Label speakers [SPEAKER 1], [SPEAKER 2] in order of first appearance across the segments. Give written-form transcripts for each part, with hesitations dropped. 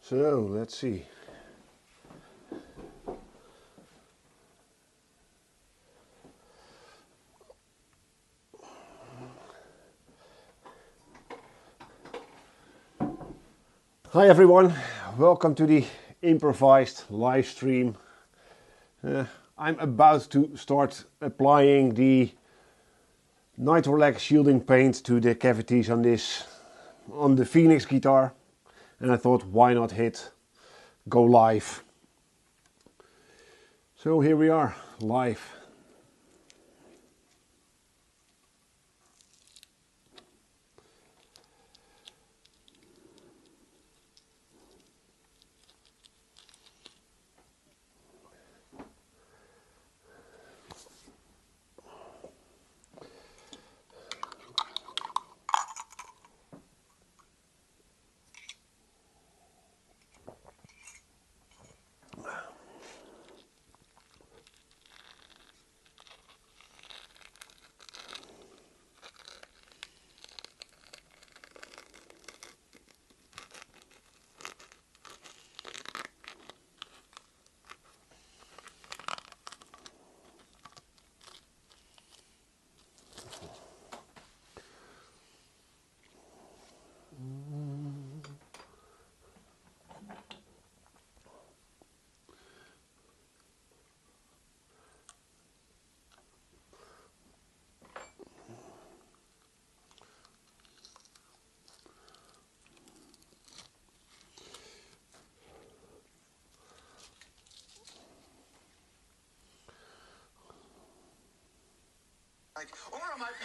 [SPEAKER 1] So let's see. Hi everyone, welcome to the improvised live stream. I'm about to start applying the Nitrolac shielding paint to the cavities on the Phoenix guitar, and I thought, why not hit go live? So here we are, live.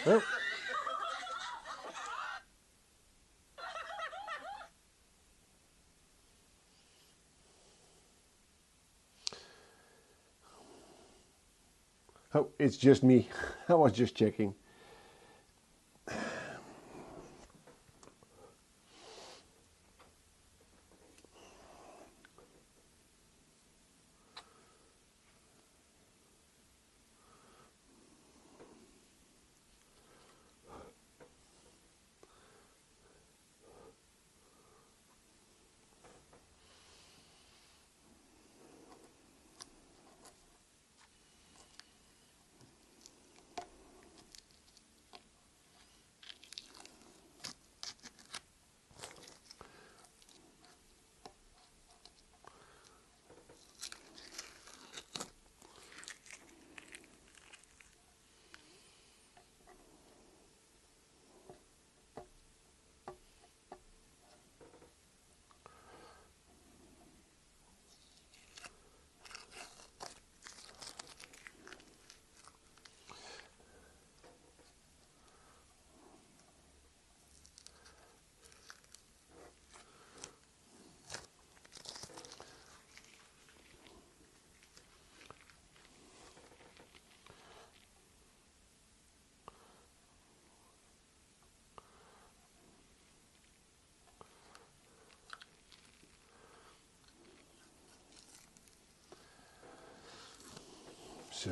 [SPEAKER 1] Oh. Oh, it's just me. I was just checking. So.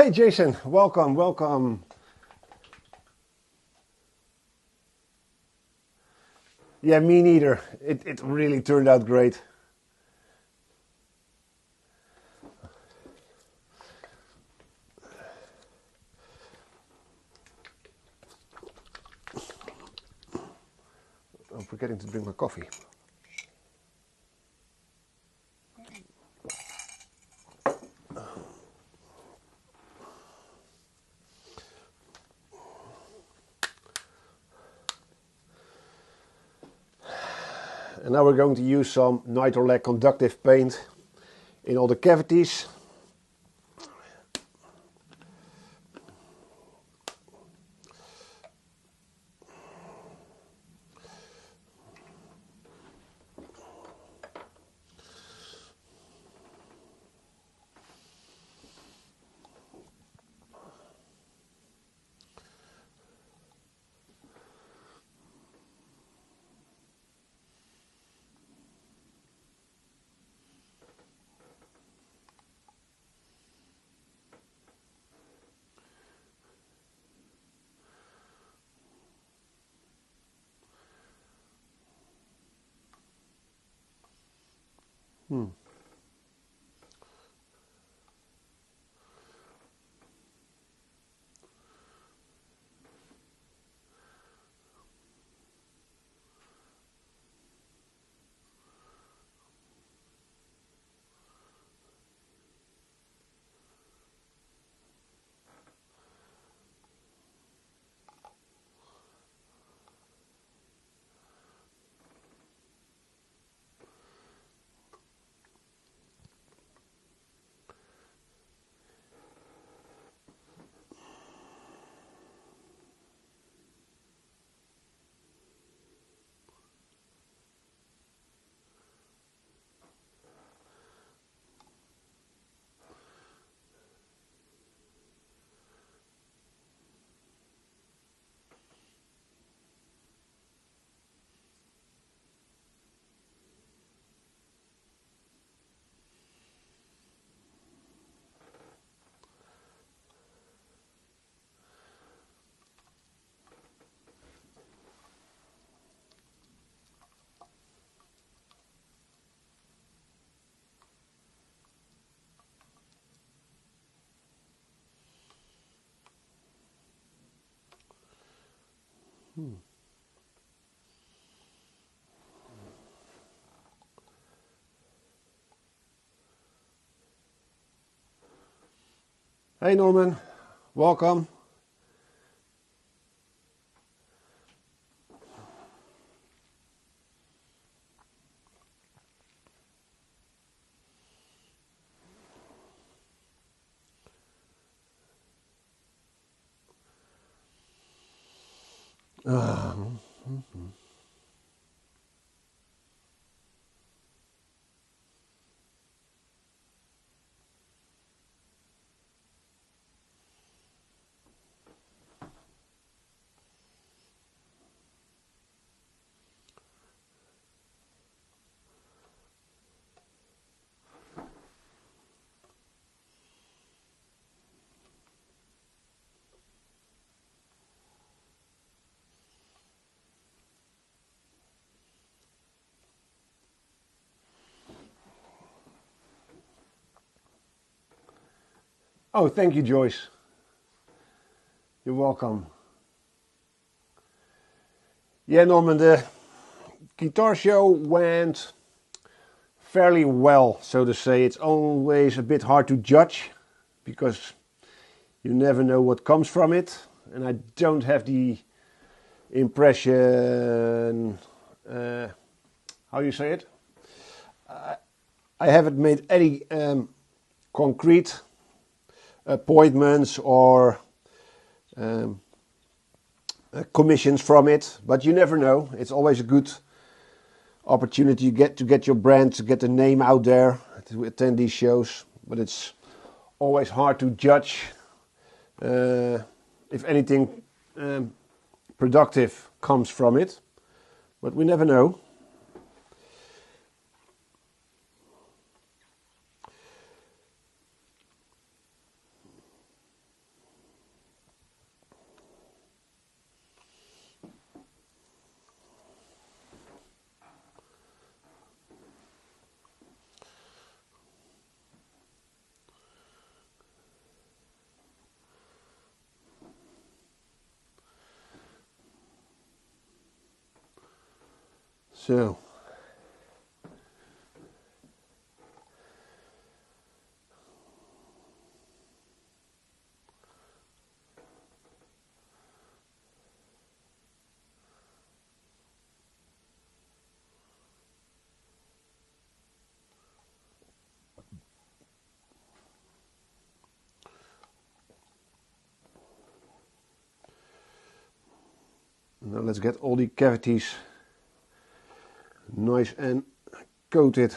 [SPEAKER 1] Hey Jason, welcome, welcome. Yeah, me neither. It really turned out great. I'm forgetting to drink my coffee. And now we're going to use some nitrolag conductive paint in all the cavities. Hey Norman, welcome. Oh, thank you, Joyce. You're welcome. Yeah, Norman, the guitar show went fairly well, so to say. It's always a bit hard to judge because you never know what comes from it, and I don't have the impression, how you say it? I haven't made any concrete appointments or commissions from it, but you never know. It's always a good opportunity to get your brand, to get the name out there, to attend these shows, but it's always hard to judge if anything productive comes from it, but we never know. So now let's get all the cavities nice and coated.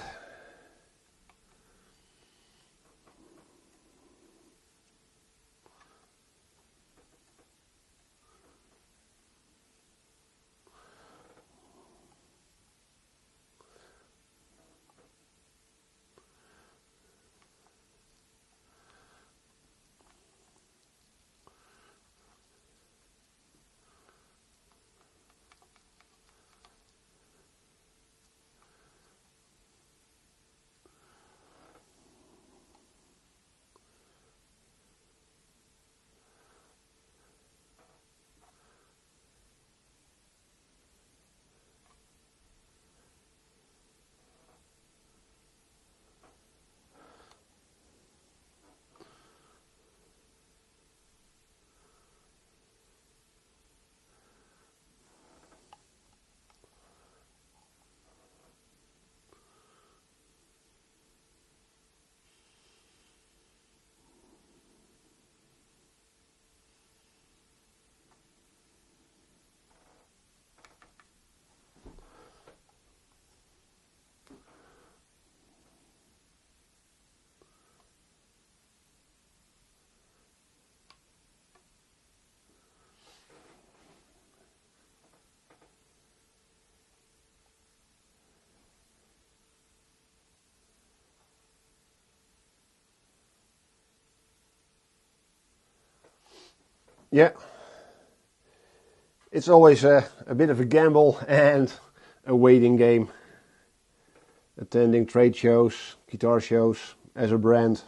[SPEAKER 1] Yeah, it's always a bit of a gamble and a waiting game. Attending trade shows, guitar shows as a brand.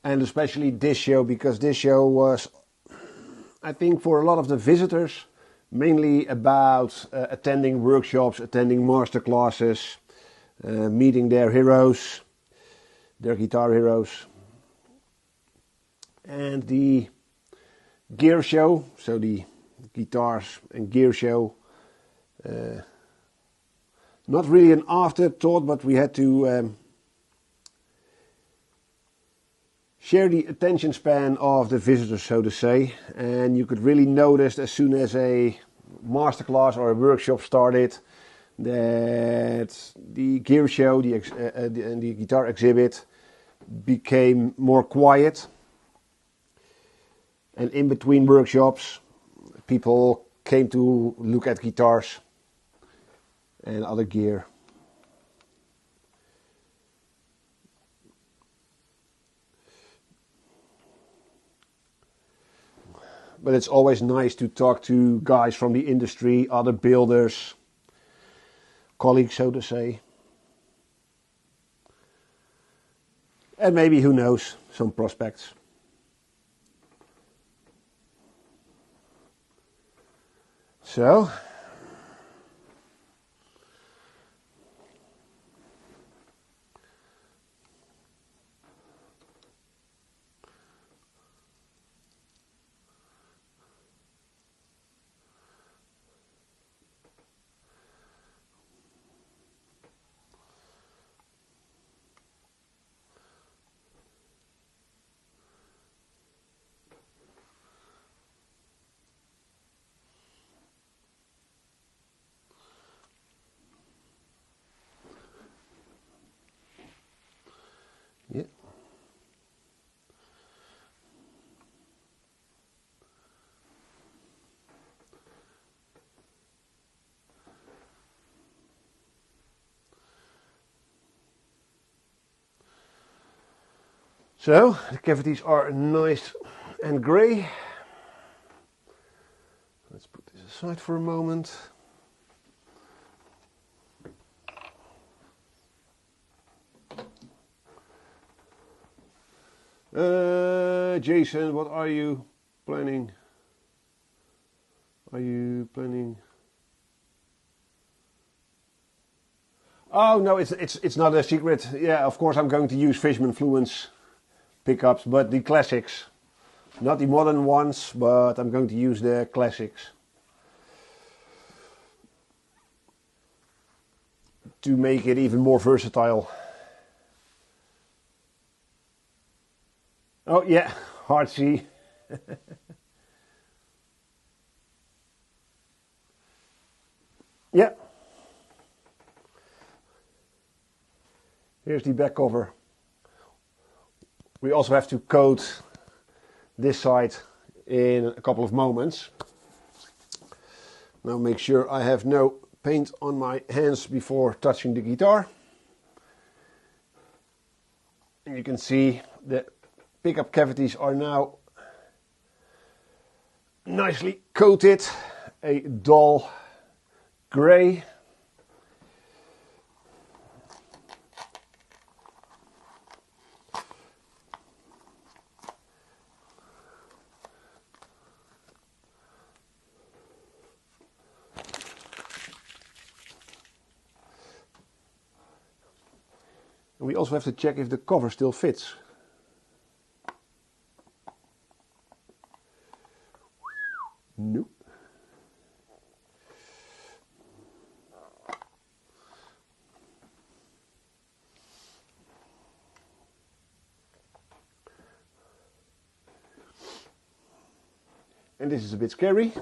[SPEAKER 1] And especially this show, because this show was, I think, for a lot of the visitors, mainly about attending workshops, attending master classes, meeting their heroes, their guitar heroes. And the gear show, so the guitars and gear show, not really an afterthought, but we had to share the attention span of the visitors, so to say. And you could really notice as soon as a masterclass or a workshop started that the gear show, the guitar exhibit became more quiet. And in between workshops, people came to look at guitars and other gear. But it's always nice to talk to guys from the industry, other builders, colleagues, so to say. And maybe, who knows, some prospects. So, yeah. So, the cavities are nice and grey. Let's put this aside for a moment. Jason, what are you planning? Are you planning Oh no, it's not a secret. Yeah, of course I'm going to use Fishman Fluence pickups, but the classics. Not the modern ones, but I'm going to use the classics to make it even more versatile. Oh yeah, hard C. Yeah. Here's the back cover. We also have to coat this side in a couple of moments. Now make sure I have no paint on my hands before touching the guitar. And you can see the pickup cavities are now nicely coated, a dull grey. And we also have to check if the cover still fits. Nope. And this is a bit scary.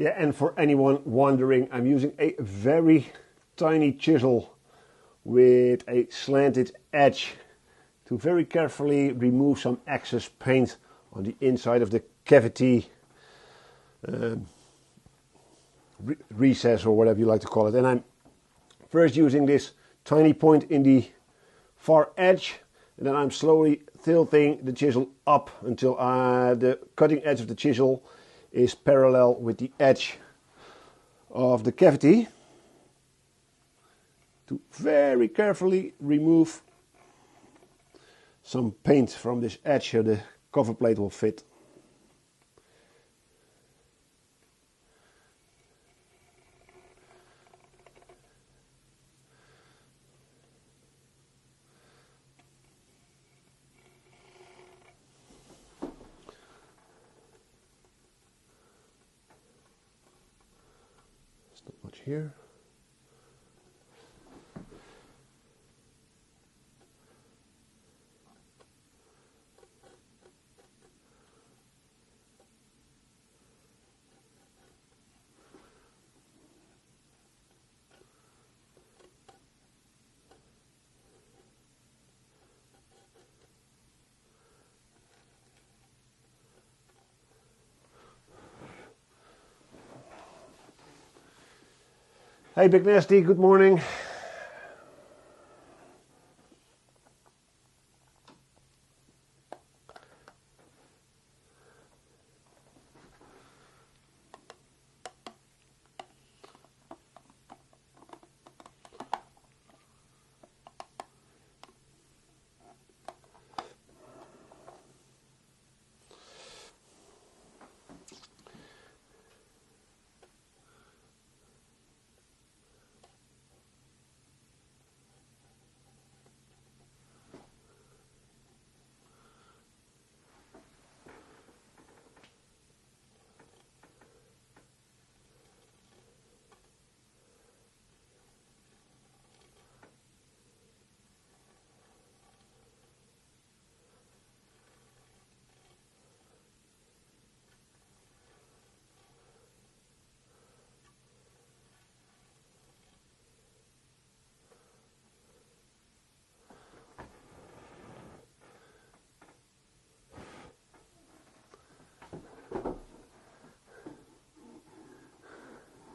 [SPEAKER 1] Yeah, and for anyone wondering, I'm using a very tiny chisel with a slanted edge to very carefully remove some excess paint on the inside of the cavity recess, or whatever you like to call it. And I'm first using this tiny point in the far edge, and then I'm slowly tilting the chisel up until the cutting edge of the chisel is parallel with the edge of the cavity, to very carefully remove some paint from this edge so the cover plate will fit. much here. Hey Big Nasty, good morning.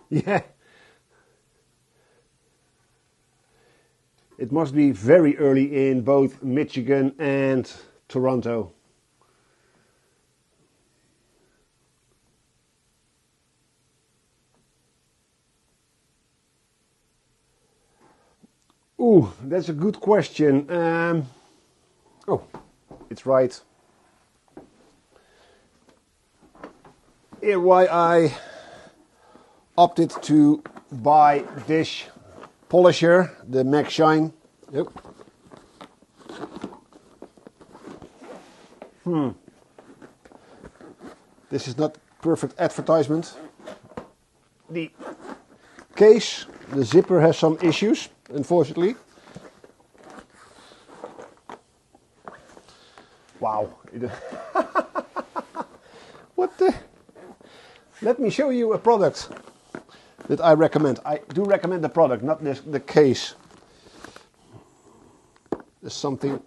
[SPEAKER 1] Yeah. It must be very early in both Michigan and Toronto. Ooh, that's a good question. Oh, it's right. Here why I opted to buy this polisher, the Max Shine. Yep. This is not perfect advertisement. The case, the zipper has some issues, unfortunately. Wow. What the? Let me show you a product that I recommend. I do recommend the product, not the case. There's something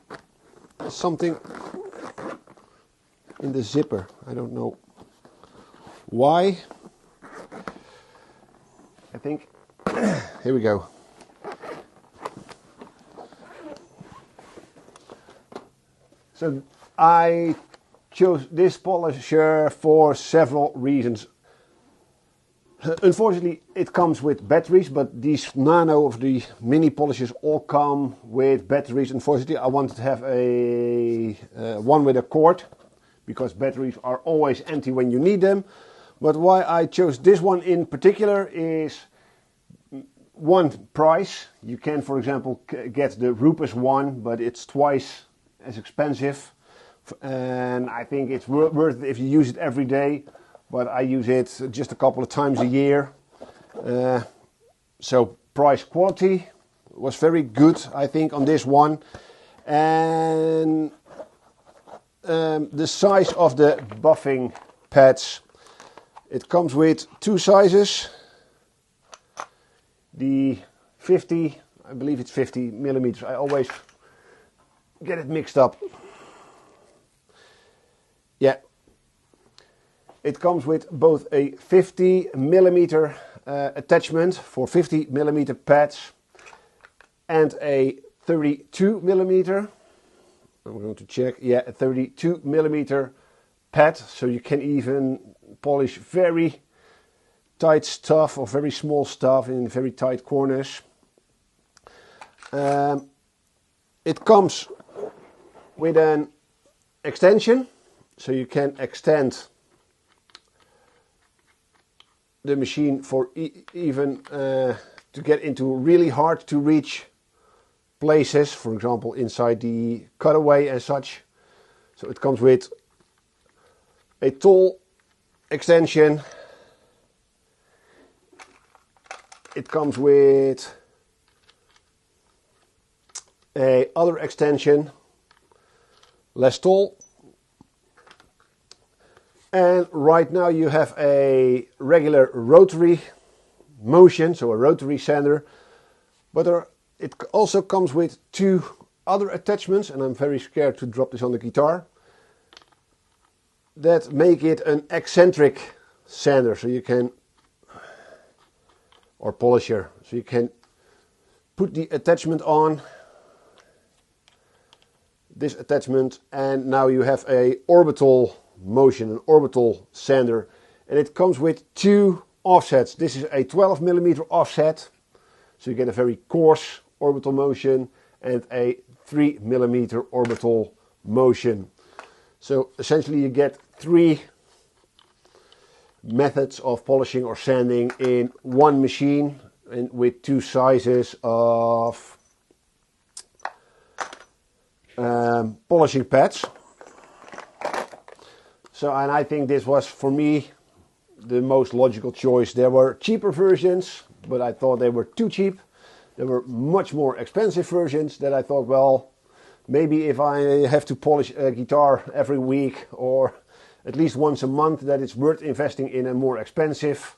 [SPEAKER 1] in the zipper. I don't know why. I think, here we go. So I chose this polisher for several reasons. Unfortunately, it comes with batteries, but these nano of the mini polishers all come with batteries. Unfortunately, I wanted to have a one with a cord, because batteries are always empty when you need them. But why I chose this one in particular is one, price. You can, for example, get the Rupes one, but it's twice as expensive. And I think it's worth it if you use it every day. But I use it just a couple of times a year. So price quality was very good, I think, on this one. And the size of the buffing pads. It comes with two sizes. The 50, I believe it's 50 millimeters. I always get it mixed up. Yeah. It comes with both a 50 millimeter attachment for 50 millimeter pads and a 32 millimeter. I'm going to check. Yeah, a 32 millimeter pad, so you can even polish very tight stuff or very small stuff in very tight corners. It comes with an extension, so you can extend the machine for even to get into really hard to reach places, for example inside the cutaway and such. So it comes with a tall extension, it comes with a other extension, less tall. And right now you have a regular rotary motion, so a rotary sander, but it also comes with two other attachments, and I'm very scared to drop this on the guitar, that make it an eccentric sander, so you can, or polisher, so you can put the attachment on, this attachment, and now you have a orbital motion, an orbital sander, and it comes with two offsets. This is a 12mm offset, so you get a very coarse orbital motion, and a 3mm orbital motion. So essentially you get three methods of polishing or sanding in one machine, and with two sizes of polishing pads. So, and I think this was, for me, the most logical choice. There were cheaper versions, but I thought they were too cheap. There were much more expensive versions that I thought, well, maybe if I have to polish a guitar every week or at least once a month, that it's worth investing in a more expensive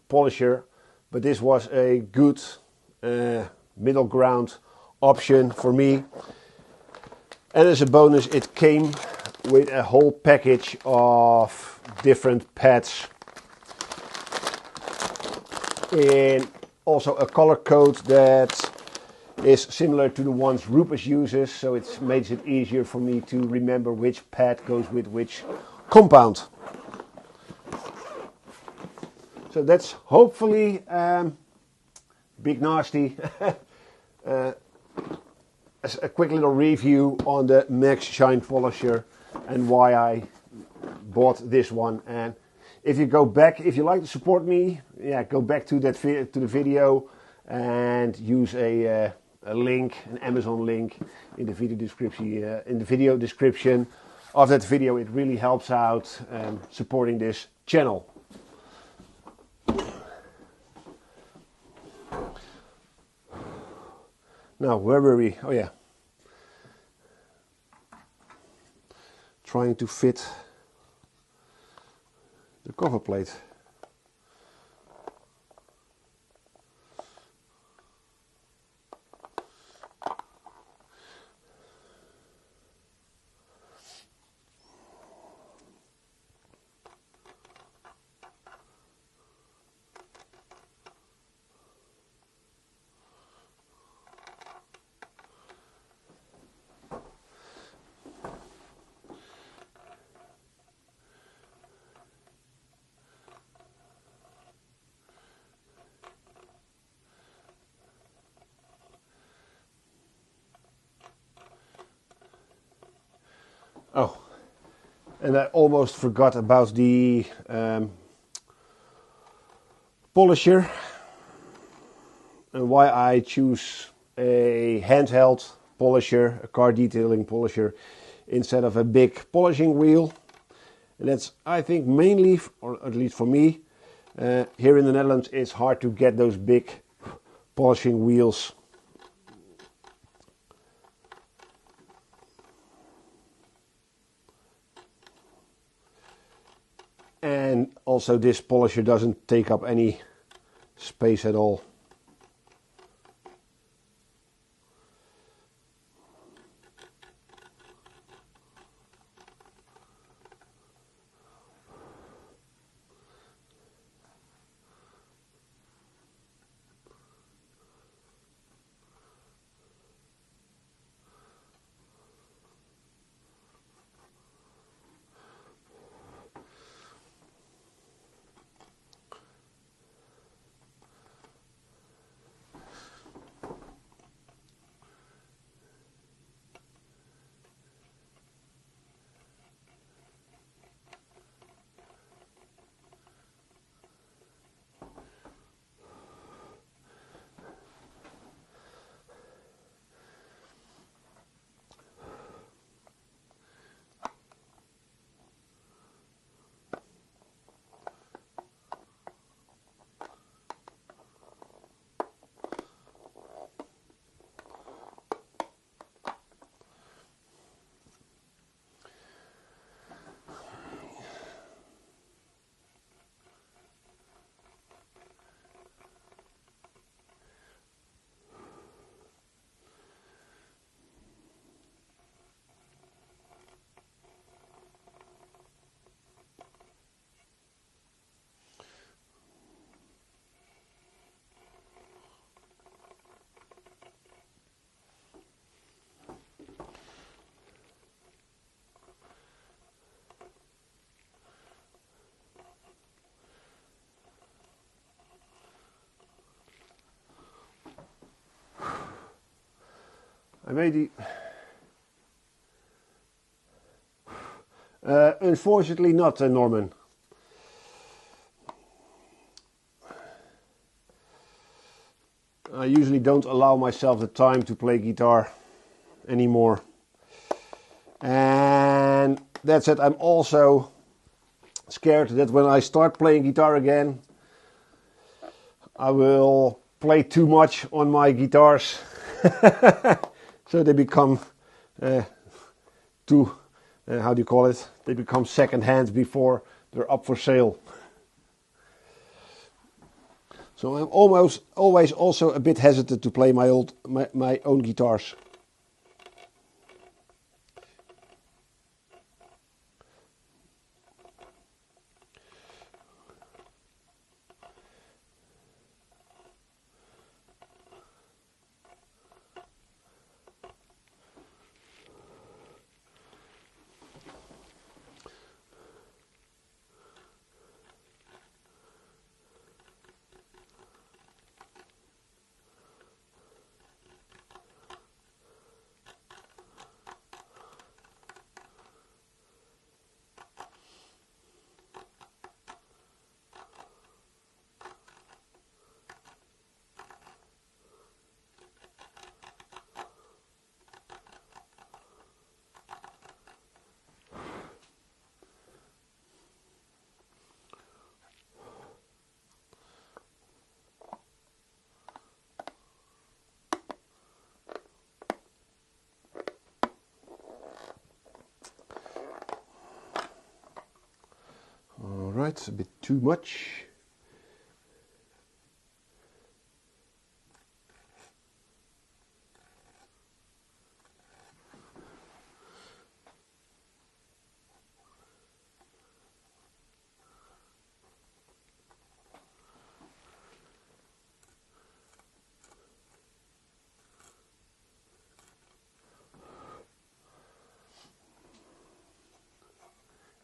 [SPEAKER 1] polisher. But this was a good middle ground option for me. And as a bonus, it came with a whole package of different pads, in also a color code that is similar to the ones Rupes uses, so it makes it easier for me to remember which pad goes with which compound. So that's hopefully Big Nasty. As a quick little review on the Max Shine polisher and why I bought this one. And if you go back, if you like to support me, yeah, go back to that to the video and use a link, an Amazon link in the video description of that video. It really helps out supporting this channel. Now, where were we? Oh yeah. Trying to fit the cover plate. Oh, and I almost forgot about the polisher and why I choose a handheld polisher, a car detailing polisher, instead of a big polishing wheel. And that's, I think, mainly, or at least for me, here in the Netherlands, it's hard to get those big polishing wheels. And also this polisher doesn't take up any space at all. made the... unfortunately not, Norman. I usually don't allow myself the time to play guitar anymore. And that said, I'm also scared that when I start playing guitar again, I will play too much on my guitars. So they become too, how do you call it? They become second hand before they're up for sale. So I'm always also a bit hesitant to play my own guitars. Alright, a bit too much.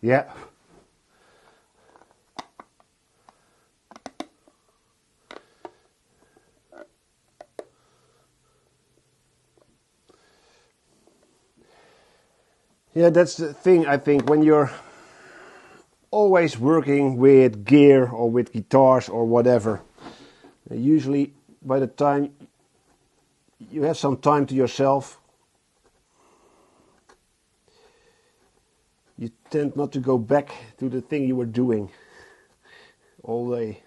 [SPEAKER 1] Yeah. Yeah, that's the thing, I think, when you're always working with gear or with guitars or whatever, usually by the time you have some time to yourself, you tend not to go back to the thing you were doing all day.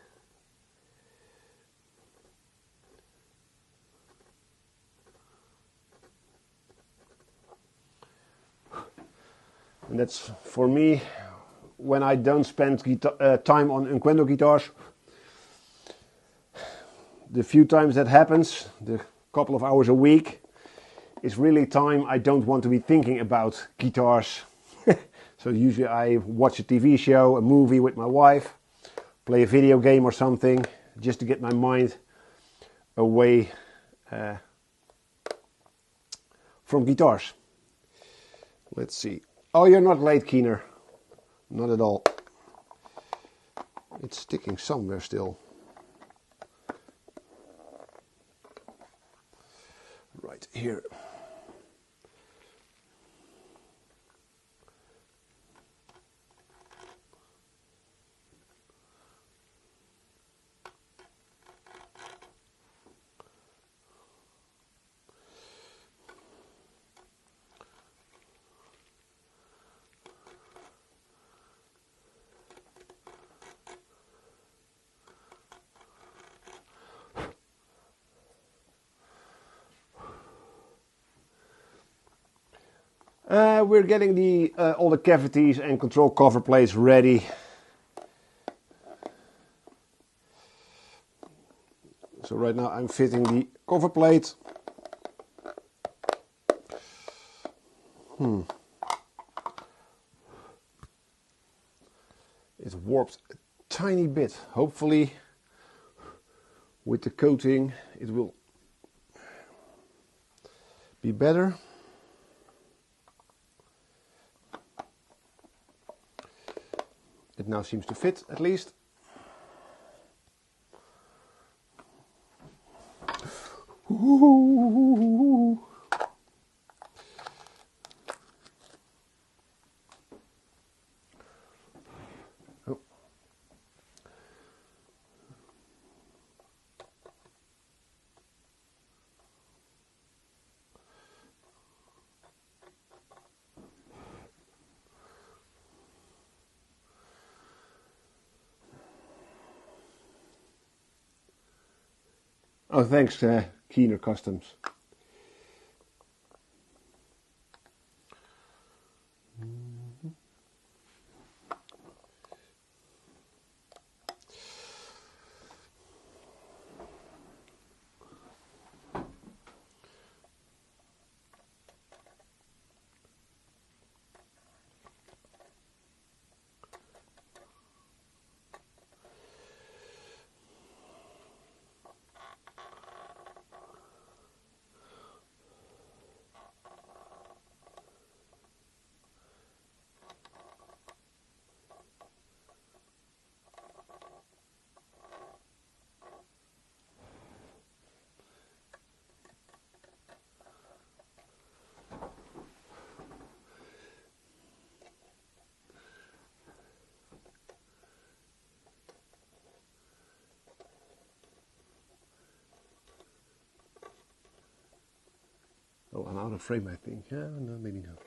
[SPEAKER 1] And that's for me, when I don't spend time on Unquendor guitars. The few times that happens, the couple of hours a week, is really time I don't want to be thinking about guitars. So usually I watch a TV show, a movie with my wife, play a video game or something, just to get my mind away from guitars. Let's see. Oh, you're not late, Keener. Not at all. It's sticking somewhere still. Right here. We're getting the all the cavities and control cover plates ready. So right now I'm fitting the cover plate. It's warped a tiny bit. Hopefully with the coating it will be better. It now seems to fit, at least. Ooh. Oh, thanks, Keener Customs. Oh, I'm out of frame, I think. Yeah, no, maybe not.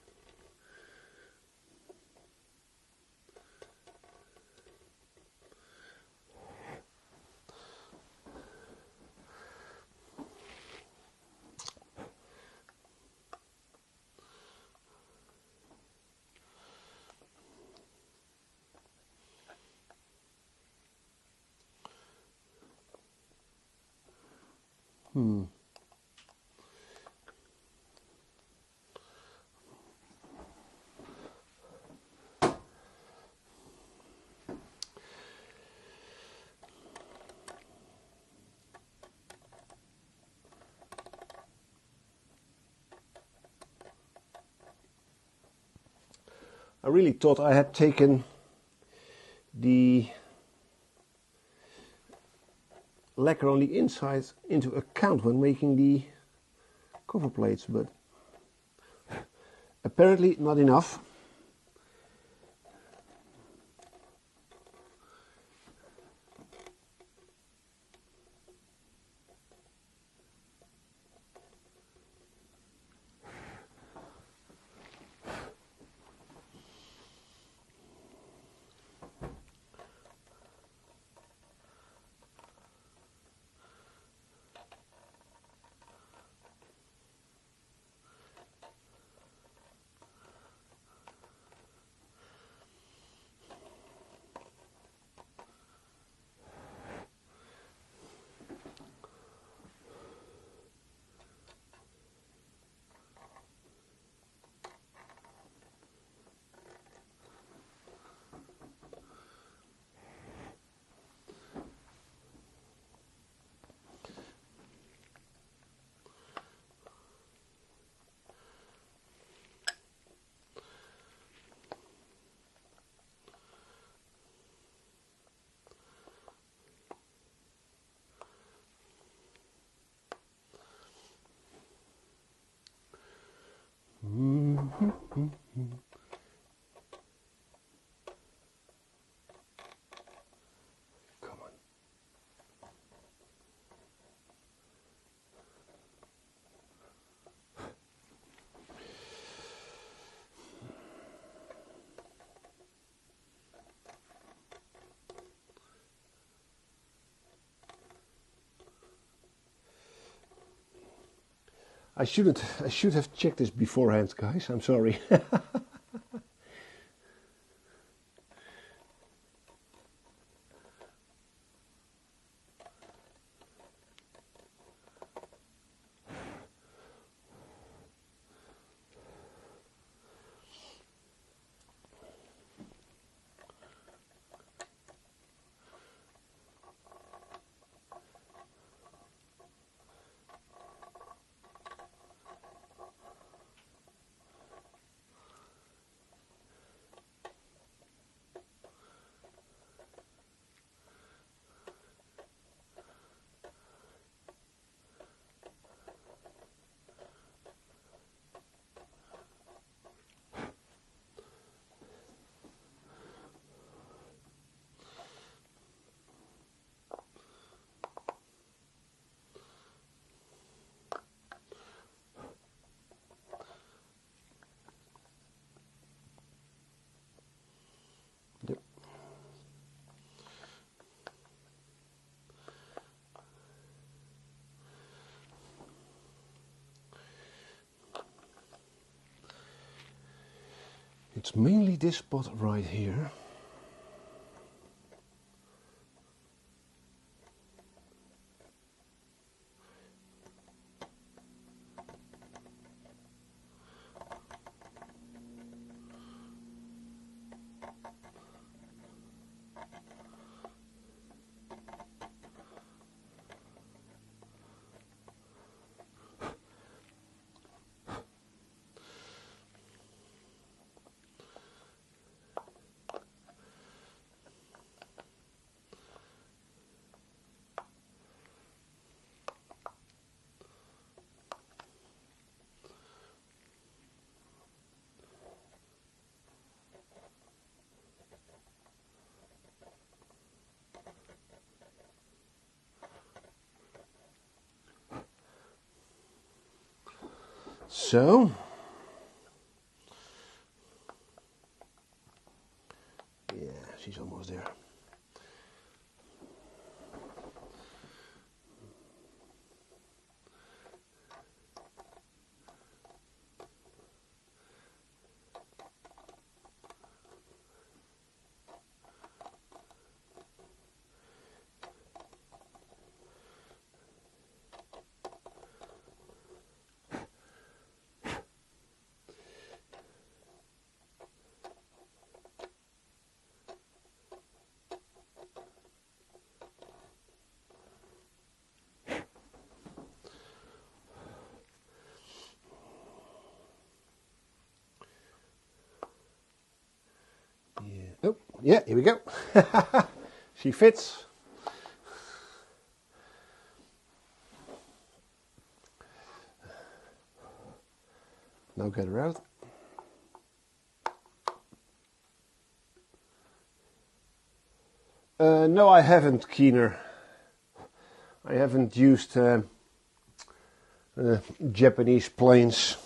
[SPEAKER 1] I really thought I had taken the lacquer on the inside into account when making the cover plates, but apparently not enough. Come on. I should have checked this beforehand, guys. I'm sorry. it's mainly this spot right here. So, yeah, she's almost there. Oh, yeah, here we go. She fits. Now get her out. No, I haven't, Keener. I haven't used Japanese planes.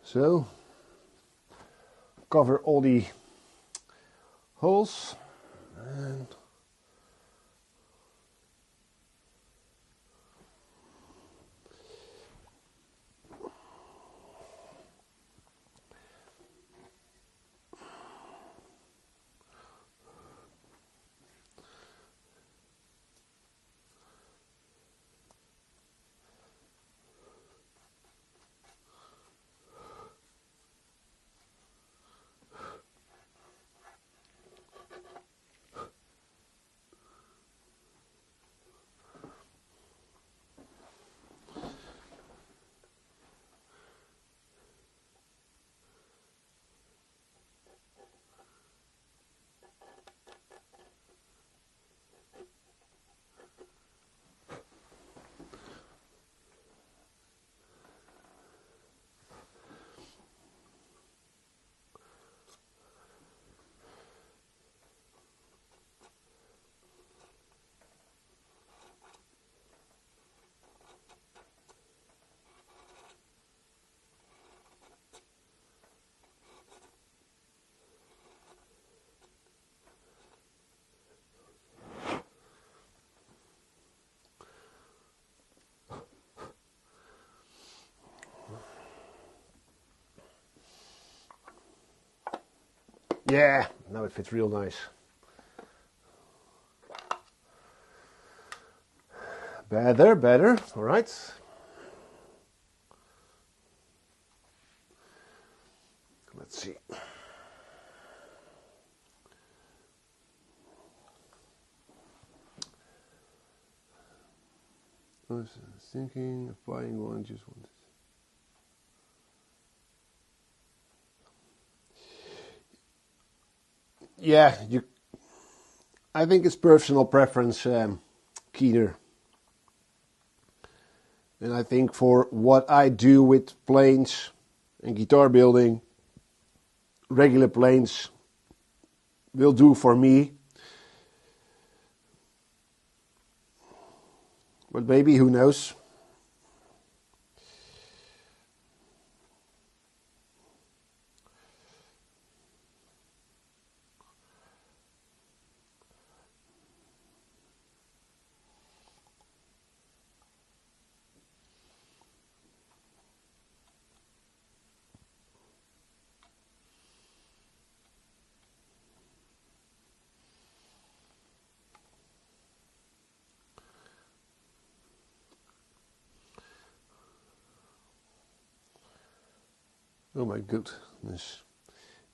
[SPEAKER 1] So, cover all the holes and Yeah, now it fits real nice. Better, better. All right. Let's see. I was thinking of buying one, just wanted. Yeah, I think it's personal preference, Keener. And I think for what I do with planes and guitar building, regular planes will do for me. But maybe, who knows? Oh my goodness.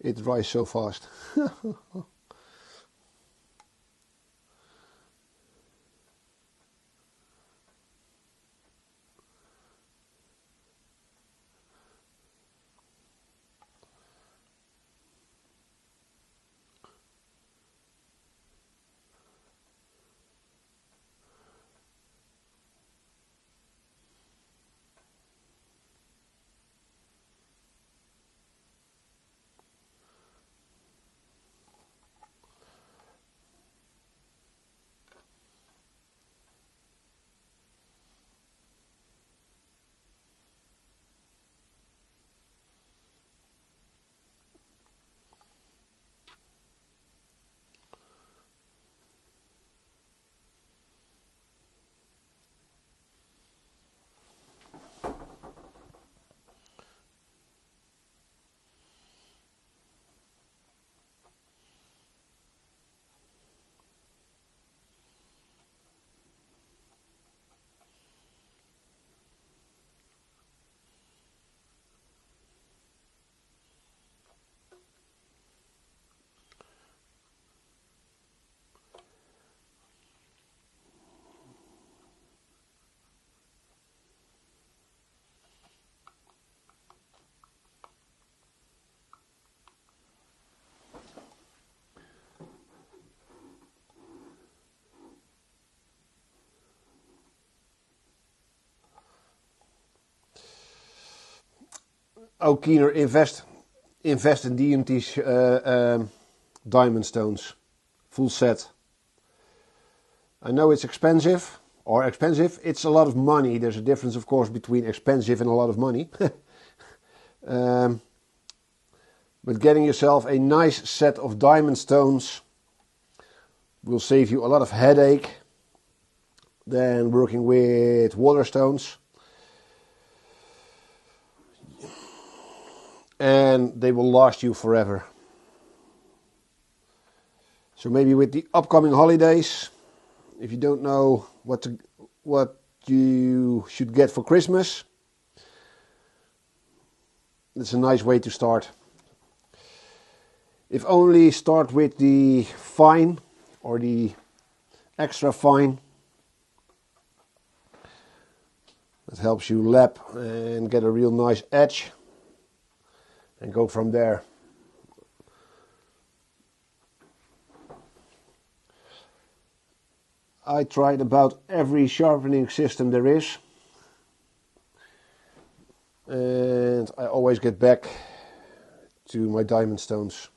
[SPEAKER 1] It dries so fast. Oh, Keener, invest in DMT's diamond stones, full set. I know it's expensive, it's a lot of money. There's a difference, of course, between expensive and a lot of money. But getting yourself a nice set of diamond stones will save you a lot of headache than working with water stones. And they will last you forever. So maybe with the upcoming holidays, if you don't know what you should get for Christmas, it's a nice way to start. If only start with the fine or the extra fine. That helps you lap and get a real nice edge. And go from there. I tried about every sharpening system there is. And I always get back to my diamond stones.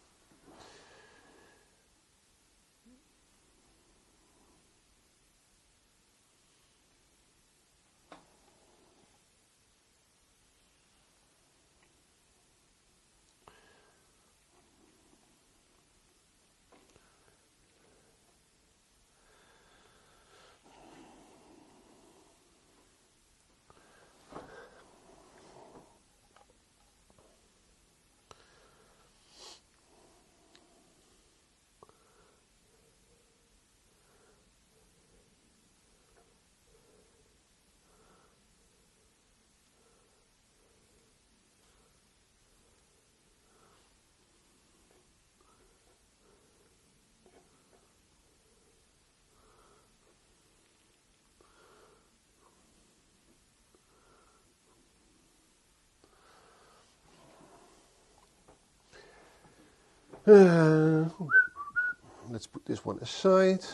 [SPEAKER 1] Let's put this one aside.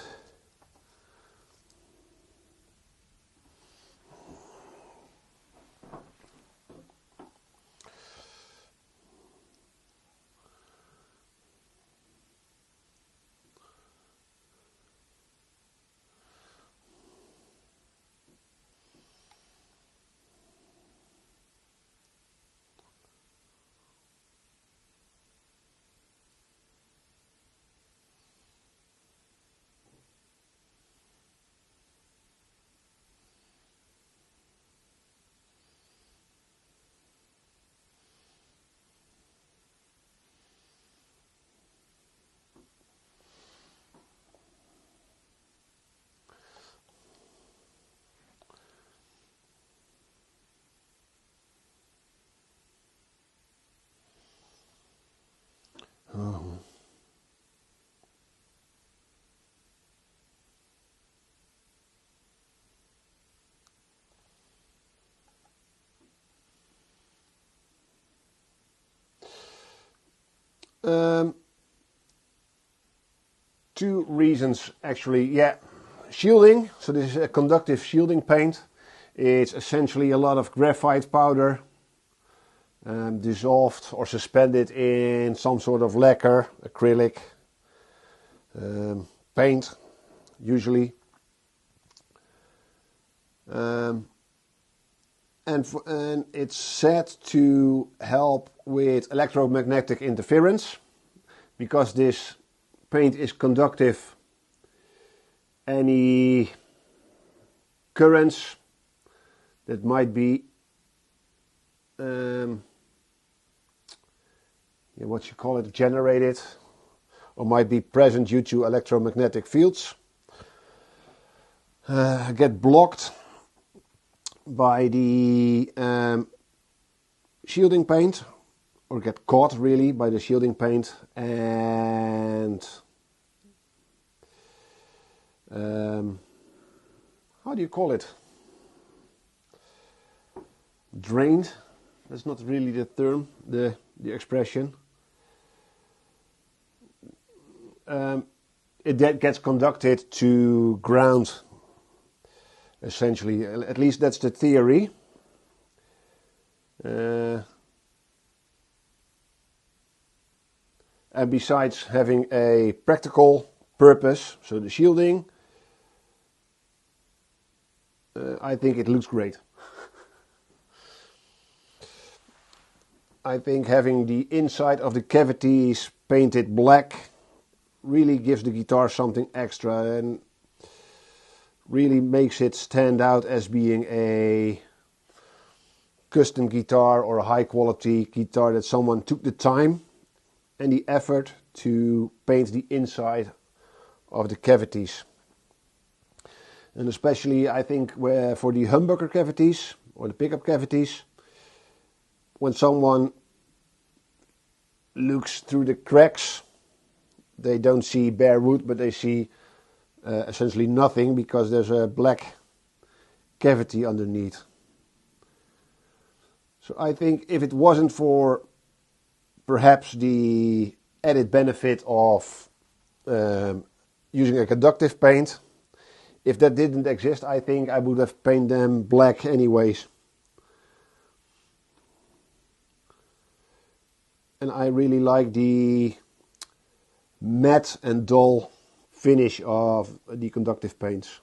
[SPEAKER 1] Oh. Two reasons actually. Yeah, shielding. So this is a conductive shielding paint. It's essentially a lot of graphite powder dissolved or suspended in some sort of lacquer, acrylic paint usually. And it's said to help with electromagnetic interference because this paint is conductive. Any currents that might be what you call it, generated or might be present due to electromagnetic fields get blocked by the shielding paint, or get caught really by the shielding paint, and how do you call it? Drained. That's not really the term, the expression. It gets conducted to ground, essentially. At least that's the theory. And besides having a practical purpose, so the shielding, I think it looks great. I think having the inside of the cavities painted black really gives the guitar something extra and really makes it stand out as being a custom guitar or a high quality guitar that someone took the time and the effort to paint the inside of the cavities. And especially I think for the humbucker cavities or the pickup cavities, when someone looks through the cracks, they don't see bare wood, but they see essentially nothing because there's a black cavity underneath. So I think if it wasn't for perhaps the added benefit of using a conductive paint, if that didn't exist, I think I would have painted them black anyways. And I really like the matte and dull finish of the conductive paints.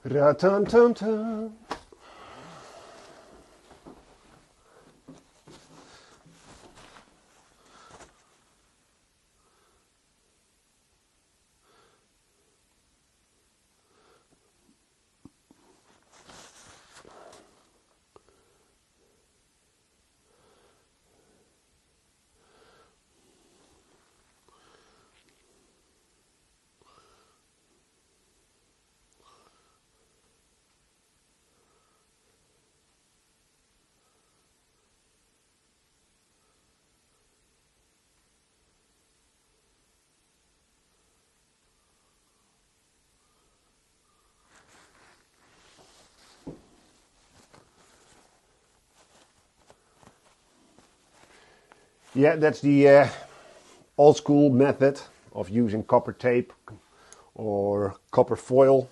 [SPEAKER 1] Ra-tan-tan-tan. Yeah, that's the old school method of using copper tape or copper foil.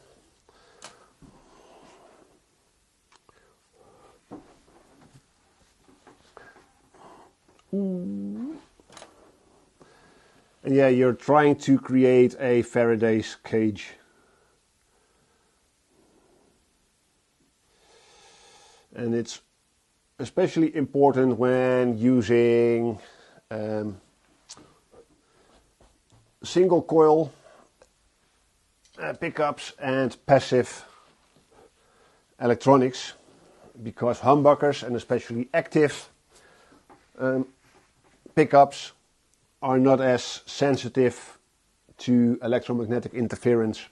[SPEAKER 1] And yeah, you're trying to create a Faraday's cage. And it's especially important when using single coil pickups and passive electronics, because humbuckers and especially active pickups are not as sensitive to electromagnetic interference.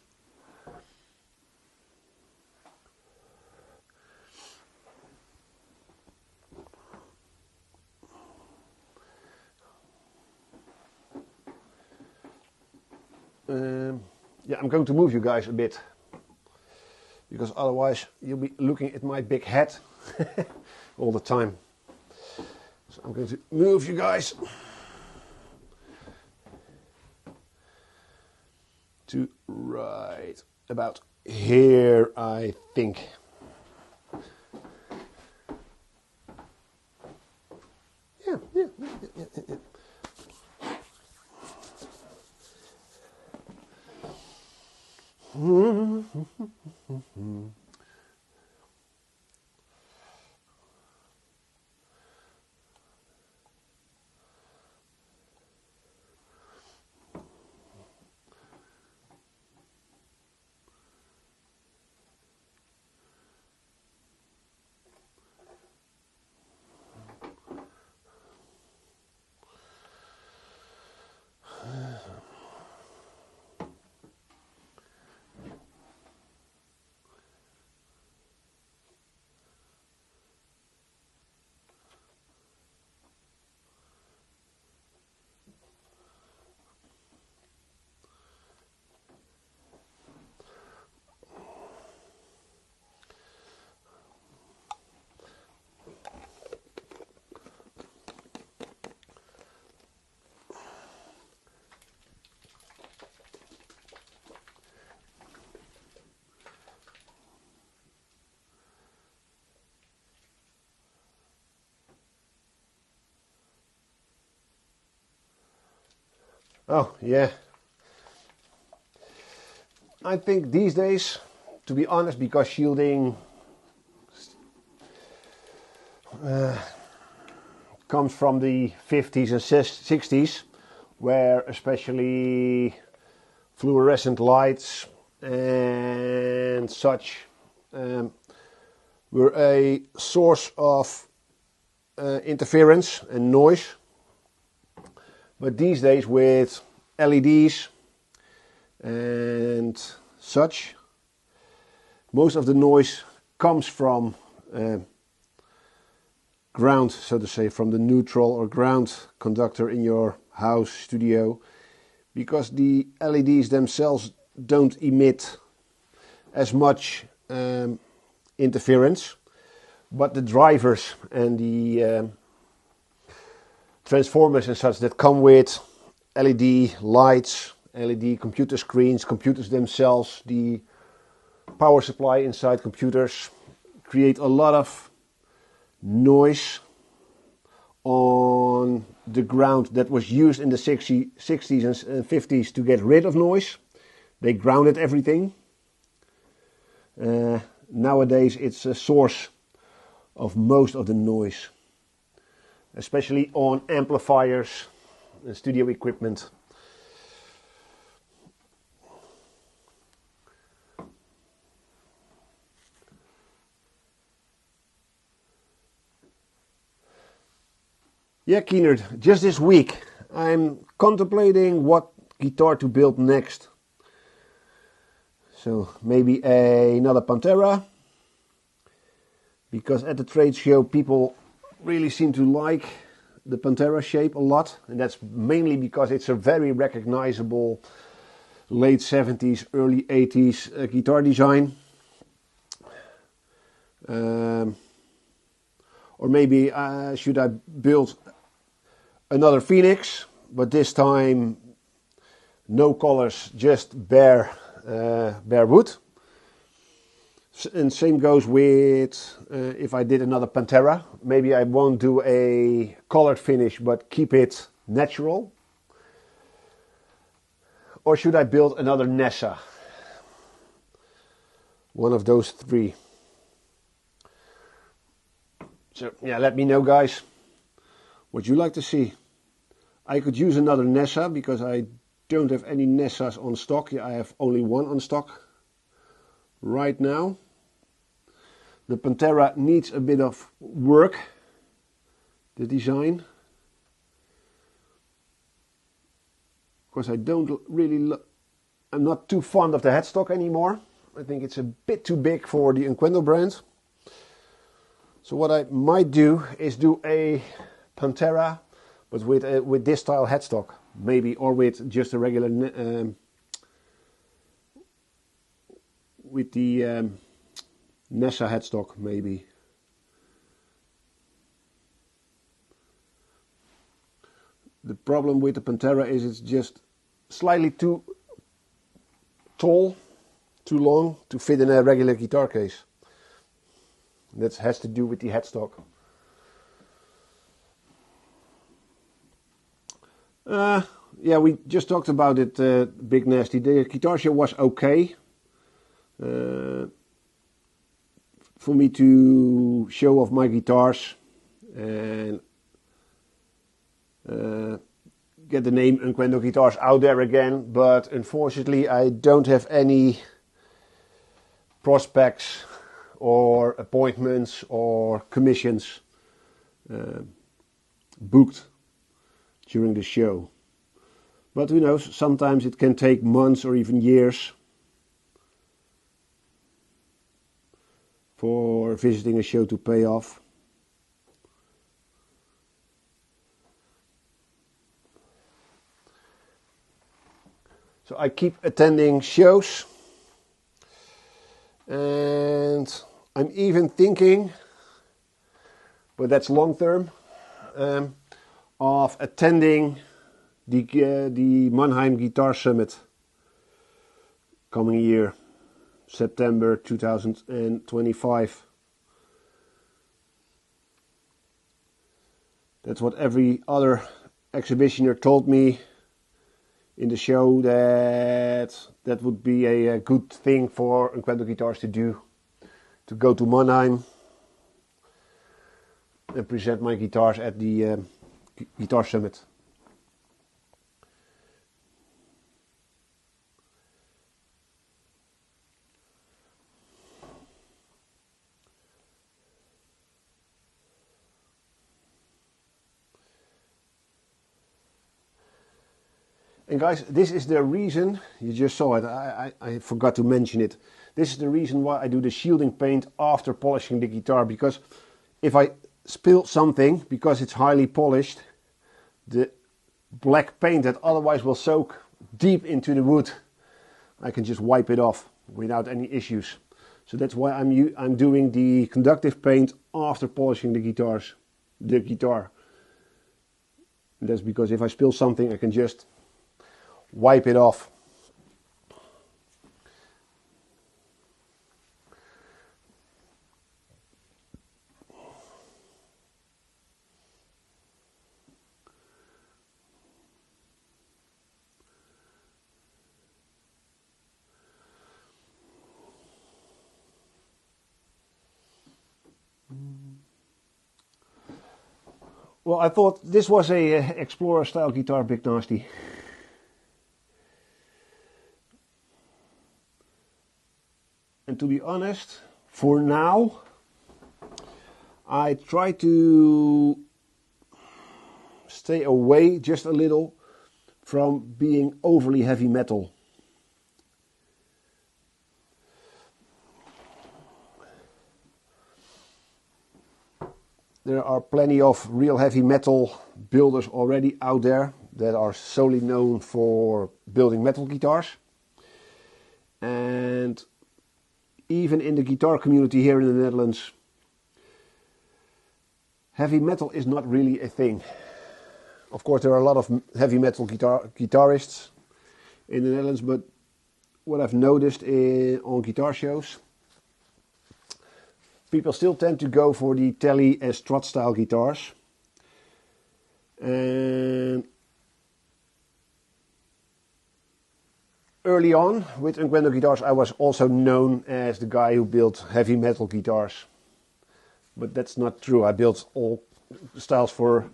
[SPEAKER 1] Yeah, I'm going to move you guys a bit, because otherwise you'll be looking at my big head all the time. So I'm going to move you guys to right about here, I think. Yeah. Oh, yeah. I think these days, to be honest, because shielding comes from the 50s and 60s, where especially fluorescent lights and such were a source of interference and noise. But these days with LEDs and such, most of the noise comes from ground, so to say, from the neutral or ground conductor in your house, studio, because the LEDs themselves don't emit as much interference, but the drivers and the transformers and such that come with LED lights, LED computer screens, computers themselves, the power supply inside computers create a lot of noise on the ground that was used in the 60s and 50s to get rid of noise. They grounded everything. Nowadays it's a source of most of the noise, especially on amplifiers and studio equipment. Yeah, Keenerd, just this week I'm contemplating what guitar to build next. So maybe another Pantera, because at the trade show people really seem to like the Pantera shape a lot, and that's mainly because it's a very recognizable late 70s, early 80s guitar design. Or maybe should I build another Phoenix, but this time no colors, just bare wood. And same goes with if I did another Pantera. Maybe I won't do a colored finish, but keep it natural. Or should I build another Nessa? One of those three. So yeah, let me know, guys, what you like to see. I could use another Nessa because I don't have any Nessas on stock. I have only one on stock right now. The Pantera needs a bit of work, the design. Of course, I don't really, I'm not too fond of the headstock anymore. I think it's a bit too big for the Unquendor brand. So what I might do is do a Pantera, but with this style headstock, maybe, or with just a regular, with the Nessa headstock, maybe. The problem with the Pantera is it's just slightly too tall, too long to fit in a regular guitar case. That has to do with the headstock. Yeah, we just talked about it, Big Nasty. The guitar show was okay. For me to show off my guitars and get the name Unquendor Guitars out there again, but unfortunately I don't have any prospects or appointments or commissions booked during the show. But who knows, sometimes it can take months or even years for visiting a show to pay off. So I keep attending shows, and I'm even thinking, but that's long term, of attending the Mannheim Guitar Summit coming year, September 2025. That's what every other exhibitioner told me in the show, that would be a good thing for Unquendor Guitars to do, to go to Mannheim and present my guitars at the Guitar Summit. And guys, this is the reason, you just saw it, I forgot to mention it. This is the reason why I do the shielding paint after polishing the guitar, because if I spill something, because it's highly polished, the black paint that otherwise will soak deep into the wood, I can just wipe it off without any issues. So that's why I'm doing the conductive paint after polishing the guitar. And that's because if I spill something, I can just wipe it off. Well, I thought this was a Explorer style guitar, Big Nasty. And to be honest, for now, I try to stay away just a little from being overly heavy metal. There are plenty of real heavy metal builders already out there that are solely known for building metal guitars. And even in the guitar community here in the Netherlands, heavy metal is not really a thing. Of course, there are a lot of heavy metal guitarists in the Netherlands, but what I've noticed on guitar shows, people still tend to go for the Telly and Strat style guitars. And early on with Unquendor Guitars, I was also known as the guy who built heavy metal guitars. But that's not true. I built all styles for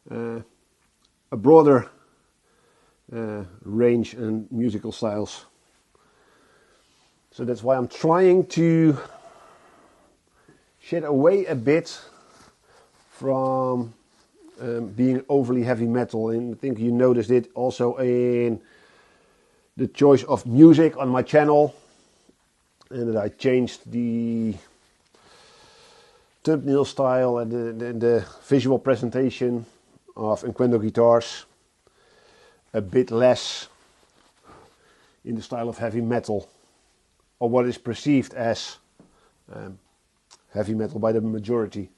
[SPEAKER 1] a broader range and musical styles. So that's why I'm trying to shed away a bit from being overly heavy metal. And I think you noticed it also in the choice of music on my channel, and that I changed the thumbnail style and the visual presentation of Unquendor Guitars a bit less in the style of heavy metal, or what is perceived as heavy metal by the majority.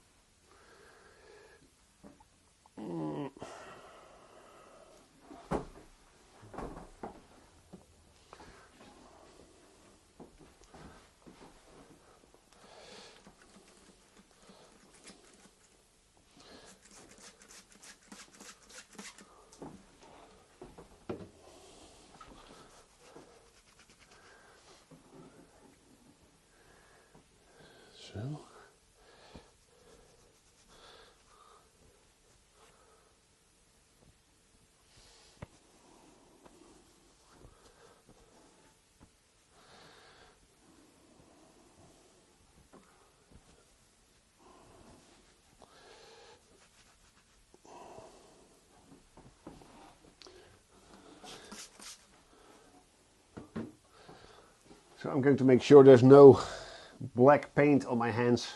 [SPEAKER 1] So I'm going to make sure there's no black paint on my hands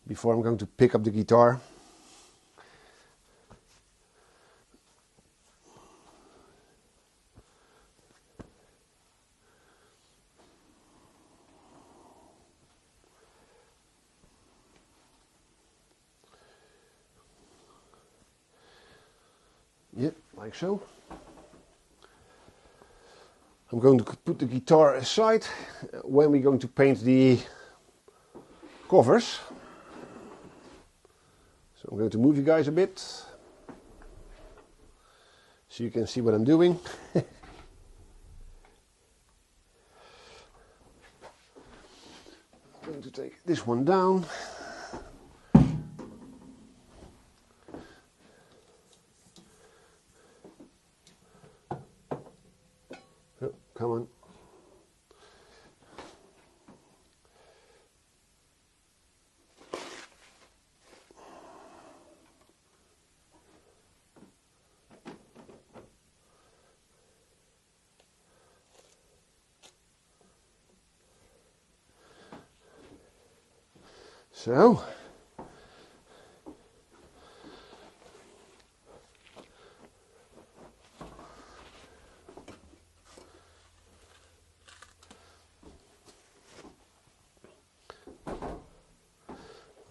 [SPEAKER 1] before I'm going to pick up the guitar. Yep, like so. I'm going to put the guitar aside when we're going to paint the covers. So I'm going to move you guys a bit so you can see what I'm doing. I'm going to take this one down. Oh, come on. So,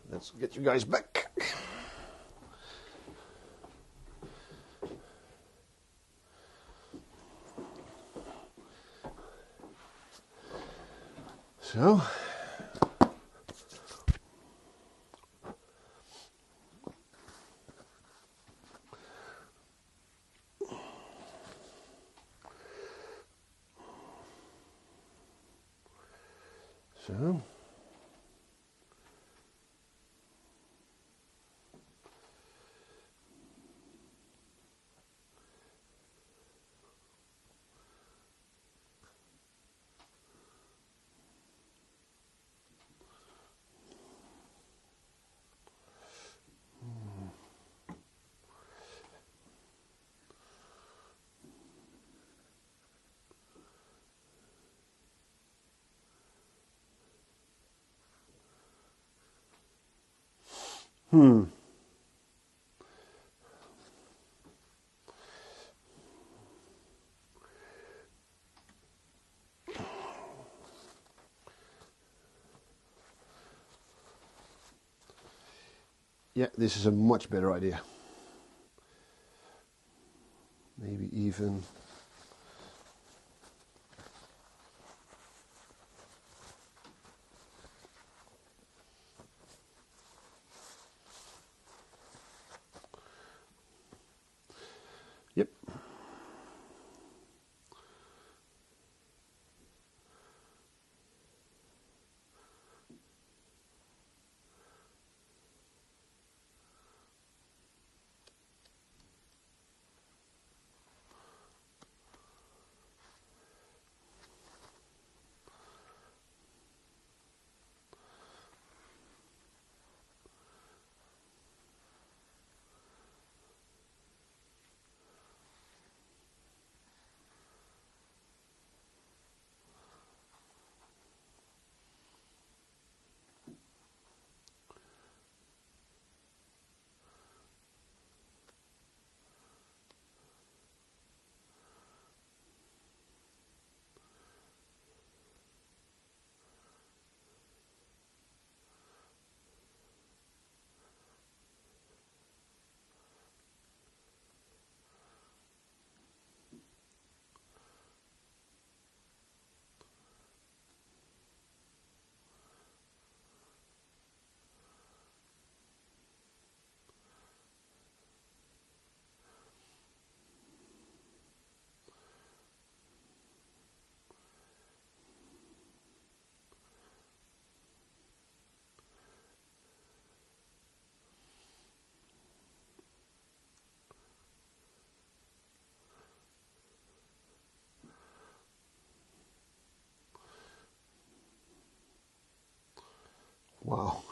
[SPEAKER 1] let's get you guys back. So, Yeah, this is a much better idea. Maybe even... Yep. Wow.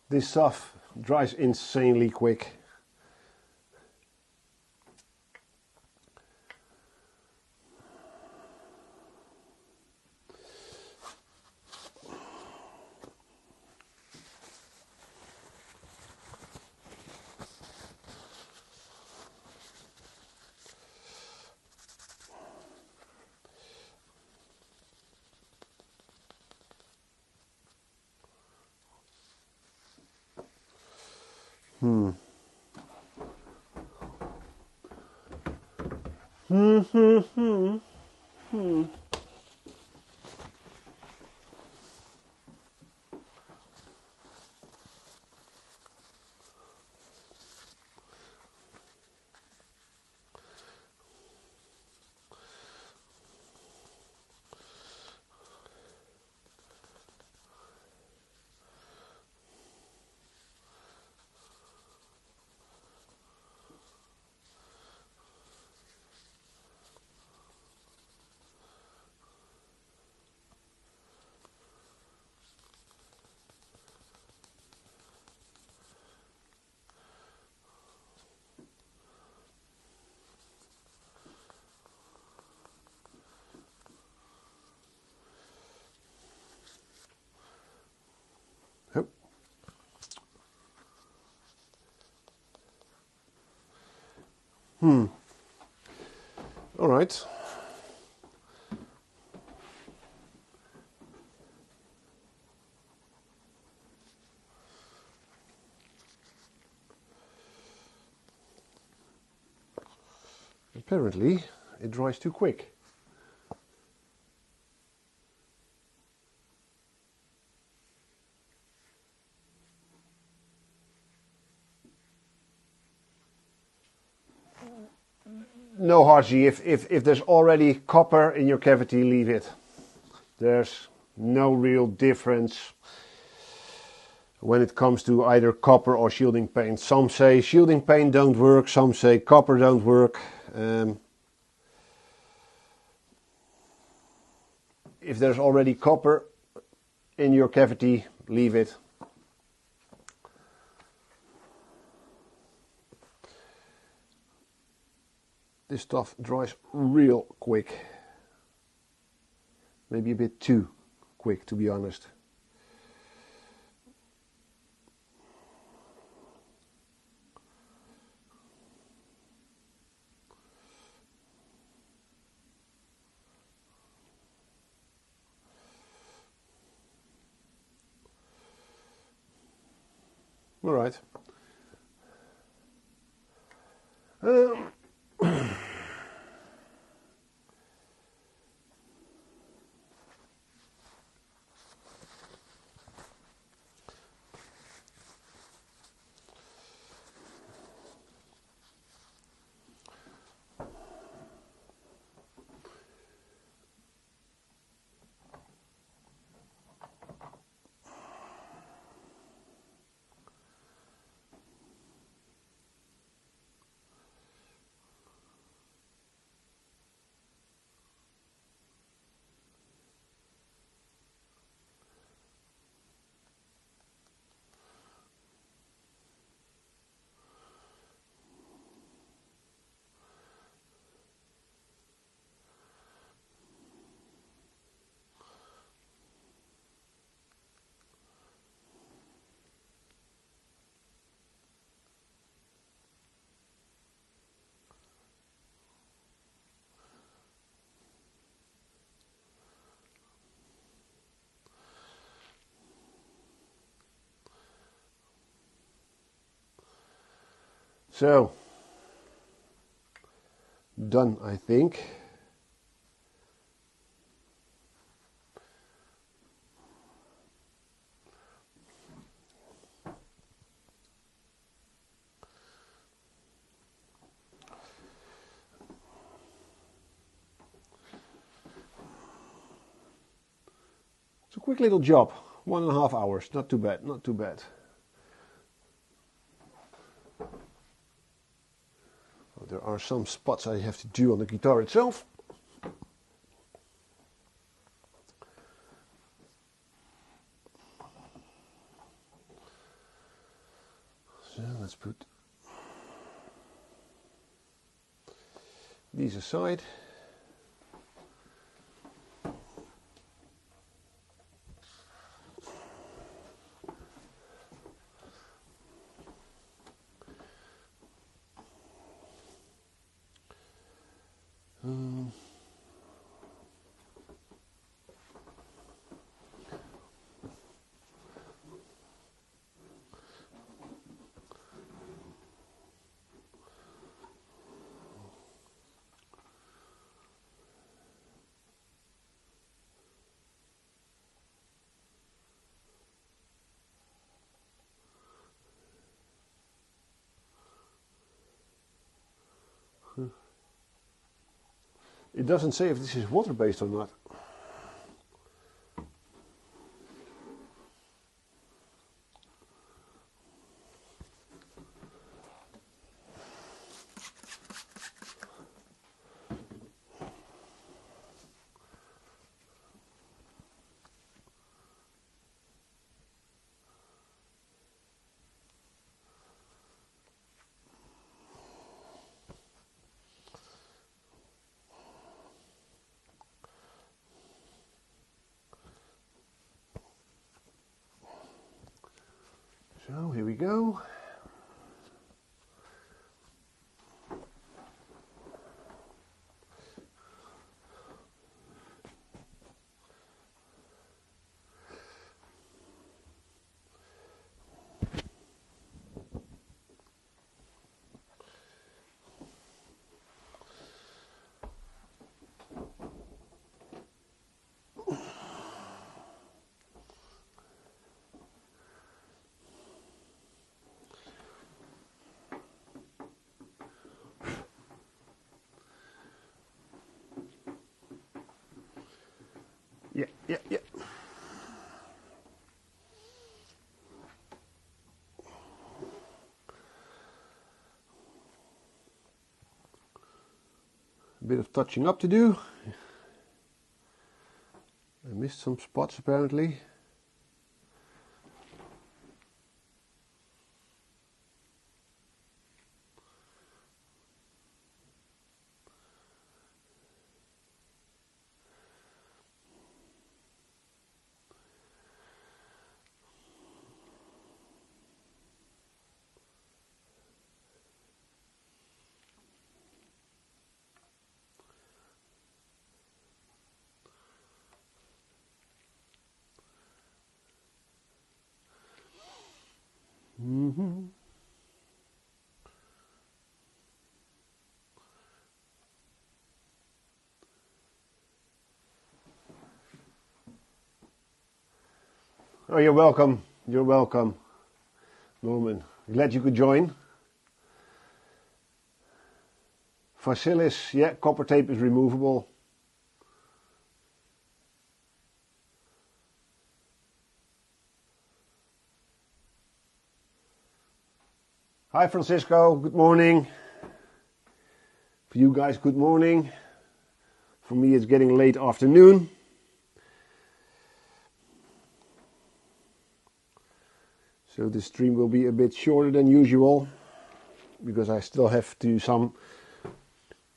[SPEAKER 1] This stuff dries insanely quick. Yep. All right. Apparently, it dries too quick. No, Haji, if there's already copper in your cavity, leave it. There's no real difference when it comes to either copper or shielding paint. Some say shielding paint don't work, some say copper don't work. If there's already copper in your cavity, leave it. this stuff dries real quick. Maybe a bit too quick, to be honest. All right. So, done, I think. It's a quick little job, 1.5 hours, not too bad, not too bad. Well, there are some spots I have to do on the guitar itself. So let's put these aside. It doesn't say if this is water-based or not. So here we go. Yeah. A bit of touching up to do. I missed some spots apparently. Mm-hmm. Oh, you're welcome. You're welcome, Norman. Glad you could join. Facilis, yeah, copper tape is removable. Hi Francisco, good morning. For you guys, good morning. For me, it's getting late afternoon. So the stream will be a bit shorter than usual because I still have some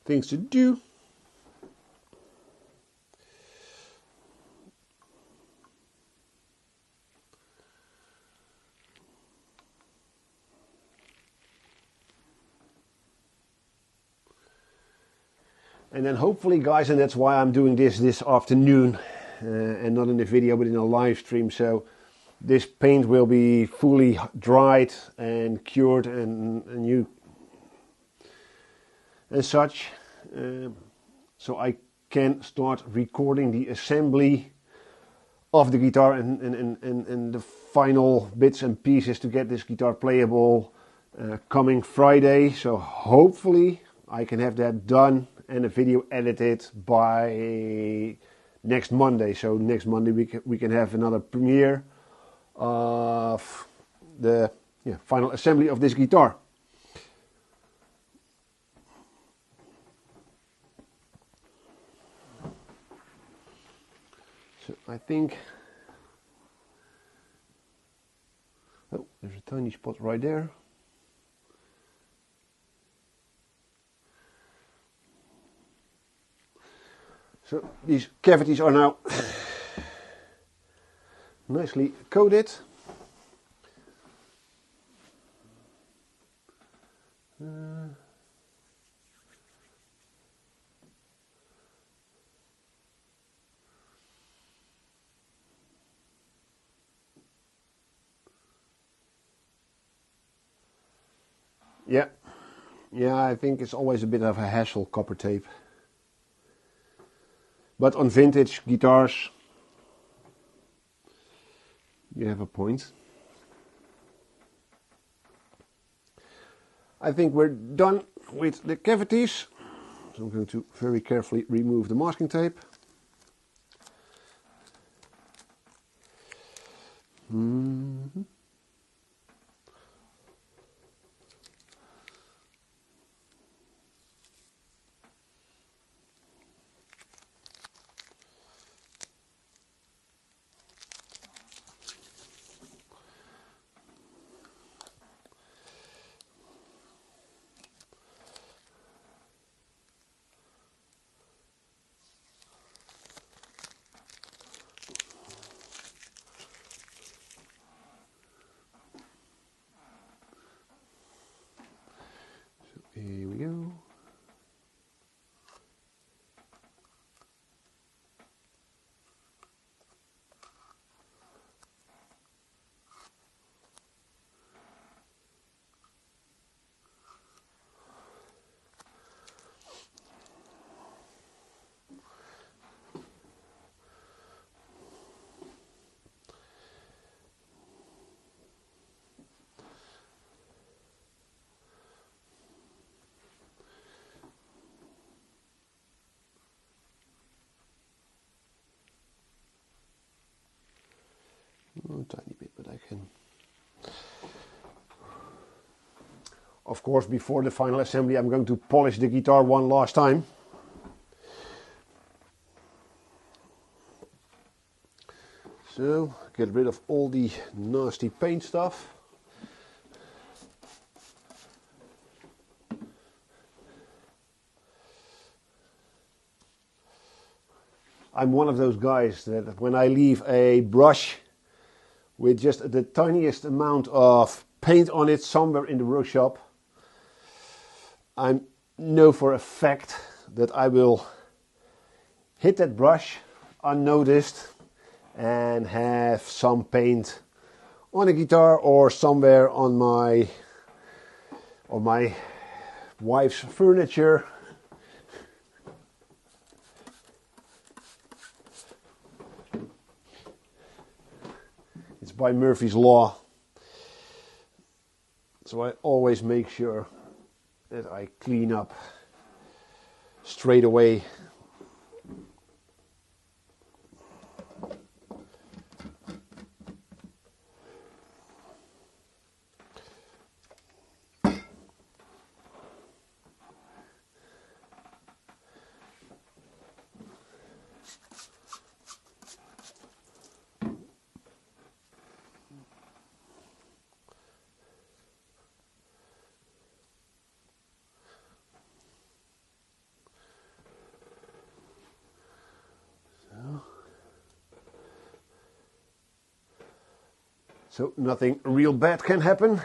[SPEAKER 1] things to do. And then hopefully, guys, and that's why I'm doing this afternoon and not in the video but in a live stream. So this paint will be fully dried and cured and you and such. So I can start recording the assembly of the guitar and the final bits and pieces to get this guitar playable coming Friday. So hopefully I can have that done and a video edited by next Monday. So next Monday we can have another premiere of the final assembly of this guitar. So I think, oh, there's a tiny spot right there. So these cavities are now nicely coated. Yeah, I think it's always a bit of a hassle, copper tape. But on vintage guitars, you have a point. I think we're done with the cavities. So I'm going to very carefully remove the masking tape. Mm-hmm. Here we go. A tiny bit, but I can. Of course, before the final assembly, I'm going to polish the guitar one last time. So, get rid of all the nasty paint stuff. I'm one of those guys that when I leave a brush with just the tiniest amount of paint on it somewhere in the workshop, I know for a fact that I will hit that brush unnoticed and have some paint on a guitar or somewhere on my wife's furniture. It's by Murphy's Law. So I always make sure that I clean up straight away. So nothing real bad can happen.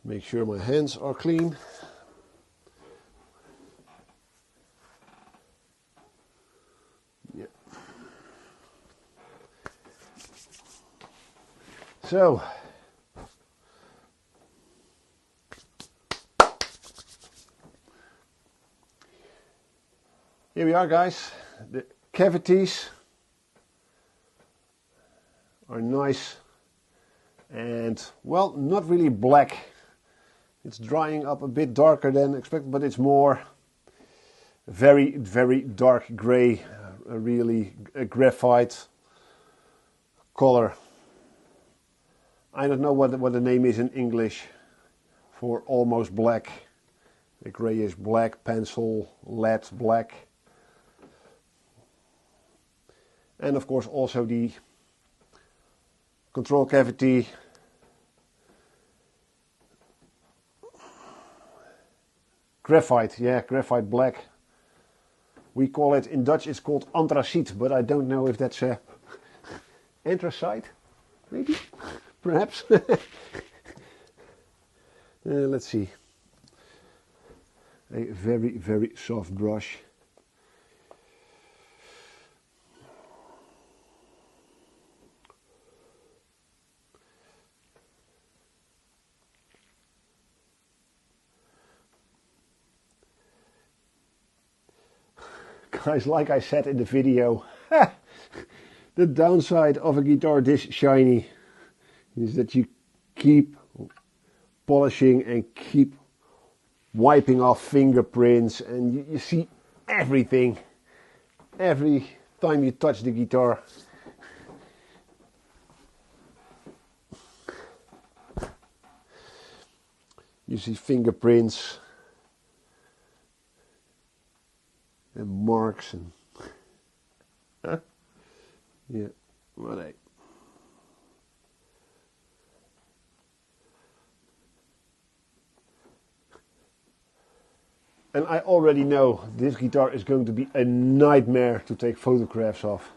[SPEAKER 1] Make sure my hands are clean. Yeah. So here we are, guys. The cavities are nice and, well, not really black. It's drying up a bit darker than expected, but it's more very, very dark gray, really a graphite color. I don't know what the name is in English for almost black. The grayish black, pencil, lead black. And of course also the control cavity graphite, yeah, graphite black. We call it, in Dutch it's called anthracite, but I don't know if that's a anthracite, maybe, perhaps. Let's see. A very, very soft brush. Guys, like I said in the video, the downside of a guitar this shiny is that you keep polishing and keep wiping off fingerprints, and you see everything every time you touch the guitar. You see fingerprints and marks and yeah, right. And I already know this guitar is going to be a nightmare to take photographs of.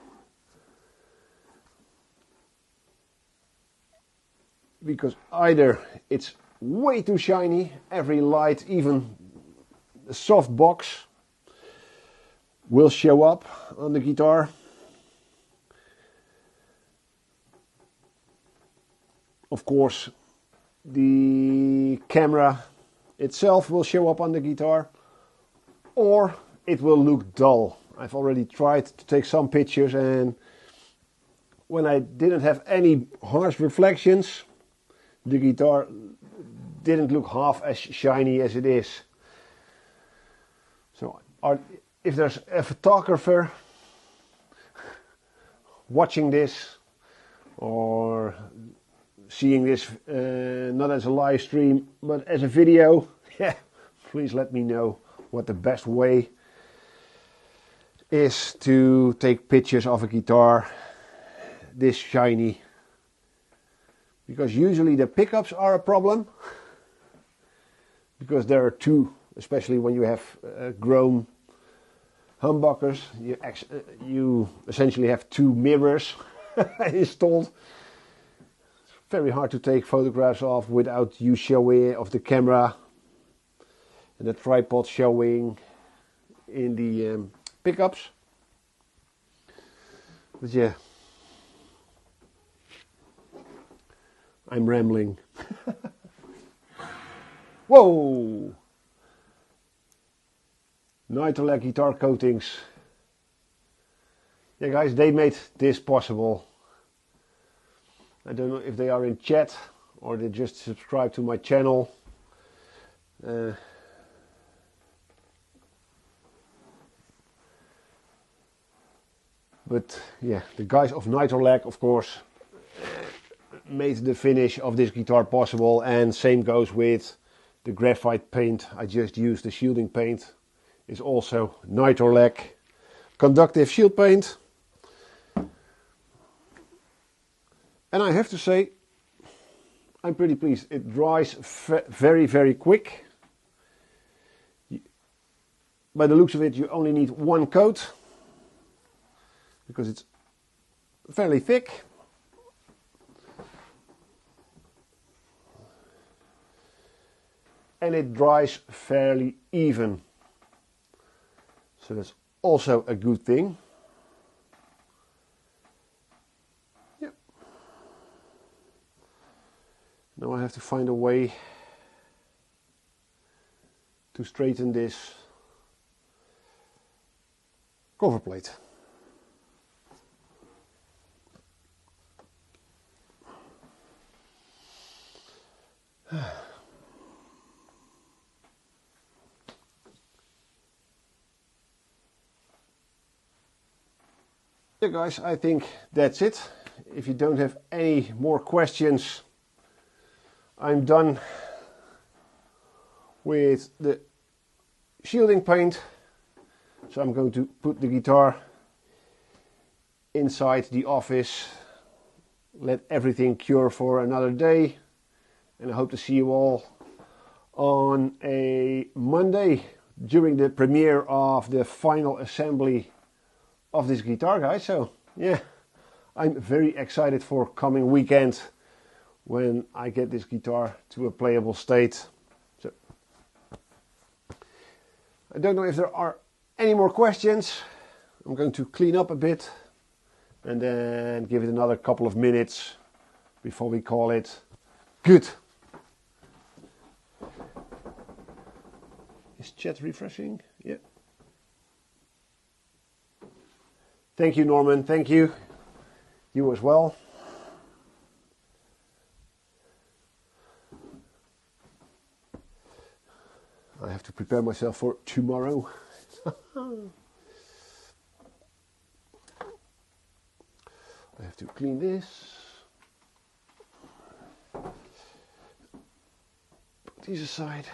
[SPEAKER 1] Because either it's way too shiny, every light, even a soft box, will show up on the guitar. Of course, the camera itself will show up on the guitar, or it will look dull. I've already tried to take some pictures, and when I didn't have any harsh reflections, the guitar didn't look half as shiny as it is. So if there's a photographer watching this or seeing this not as a live stream but as a video, yeah, please let me know what the best way is to take pictures of a guitar this shiny. Because usually the pickups are a problem, because there are two, especially when you have grown humbuckers, you essentially have two mirrors installed. It's very hard to take photographs of without you showing of the camera and the tripod showing in the pickups. But yeah, I'm rambling. Whoa! Nitrolec guitar coatings. Yeah guys, they made this possible. I don't know if they are in chat or they just subscribe to my channel. But yeah, the guys of Nitrolec, of course, made the finish of this guitar possible, and same goes with the graphite paint I just used. The shielding paint is also Nitrolec conductive shield paint. And I have to say, I'm pretty pleased. It dries very, very quick. By the looks of it, you only need one coat, because it's fairly thick. And it dries fairly even. So that's also a good thing. Yep. Now I have to find a way to straighten this cover plate. Yeah guys, I think that's it. If you don't have any more questions, I'm done with the shielding paint. So I'm going to put the guitar inside the office, let everything cure for another day, and I hope to see you all on a Monday during the premiere of the final assembly of this guitar, guys. So yeah, I'm very excited for coming weekend when I get this guitar to a playable state. So I don't know if there are any more questions. I'm going to clean up a bit and then give it another couple of minutes before we call it good. Is chat refreshing? Yeah. Thank you, Norman. Thank you. You as well. I have to prepare myself for tomorrow. I have to clean this. Put these aside.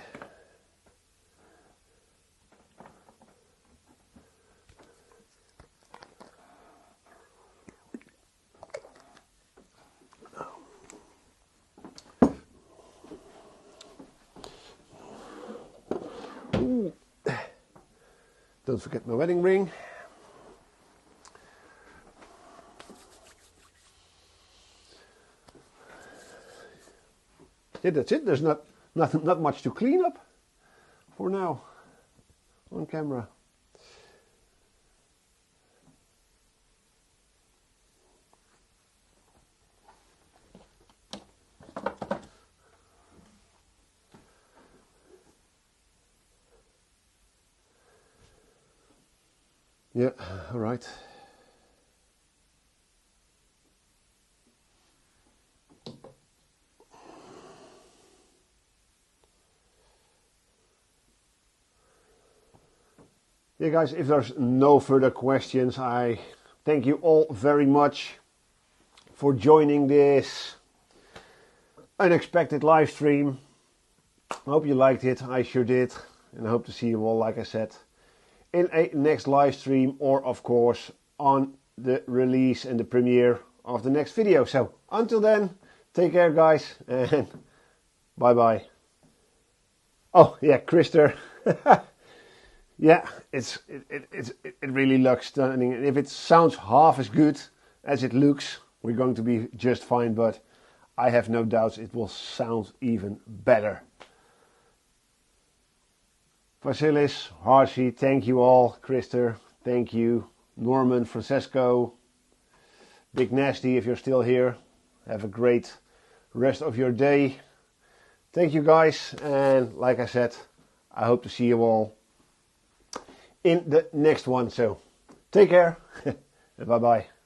[SPEAKER 1] Ooh. Don't forget my wedding ring. Yeah, that's it. There's not much to clean up for now on camera. Yeah, all right. Yeah guys, if there's no further questions, I thank you all very much for joining this unexpected live stream. I hope you liked it. I sure did. And I hope to see you all, like I said, in a next live stream, or of course on the release and the premiere of the next video. So until then, take care guys, and bye bye. Oh yeah, Krister. Yeah, it really looks stunning. And if it sounds half as good as it looks, we're going to be just fine. But I have no doubts it will sound even better. Vasilis, Harshi, thank you all. Krister, thank you. Norman, Francesco, Big Nasty, if you're still here. Have a great rest of your day. Thank you guys, and like I said, I hope to see you all in the next one. So take care and bye bye.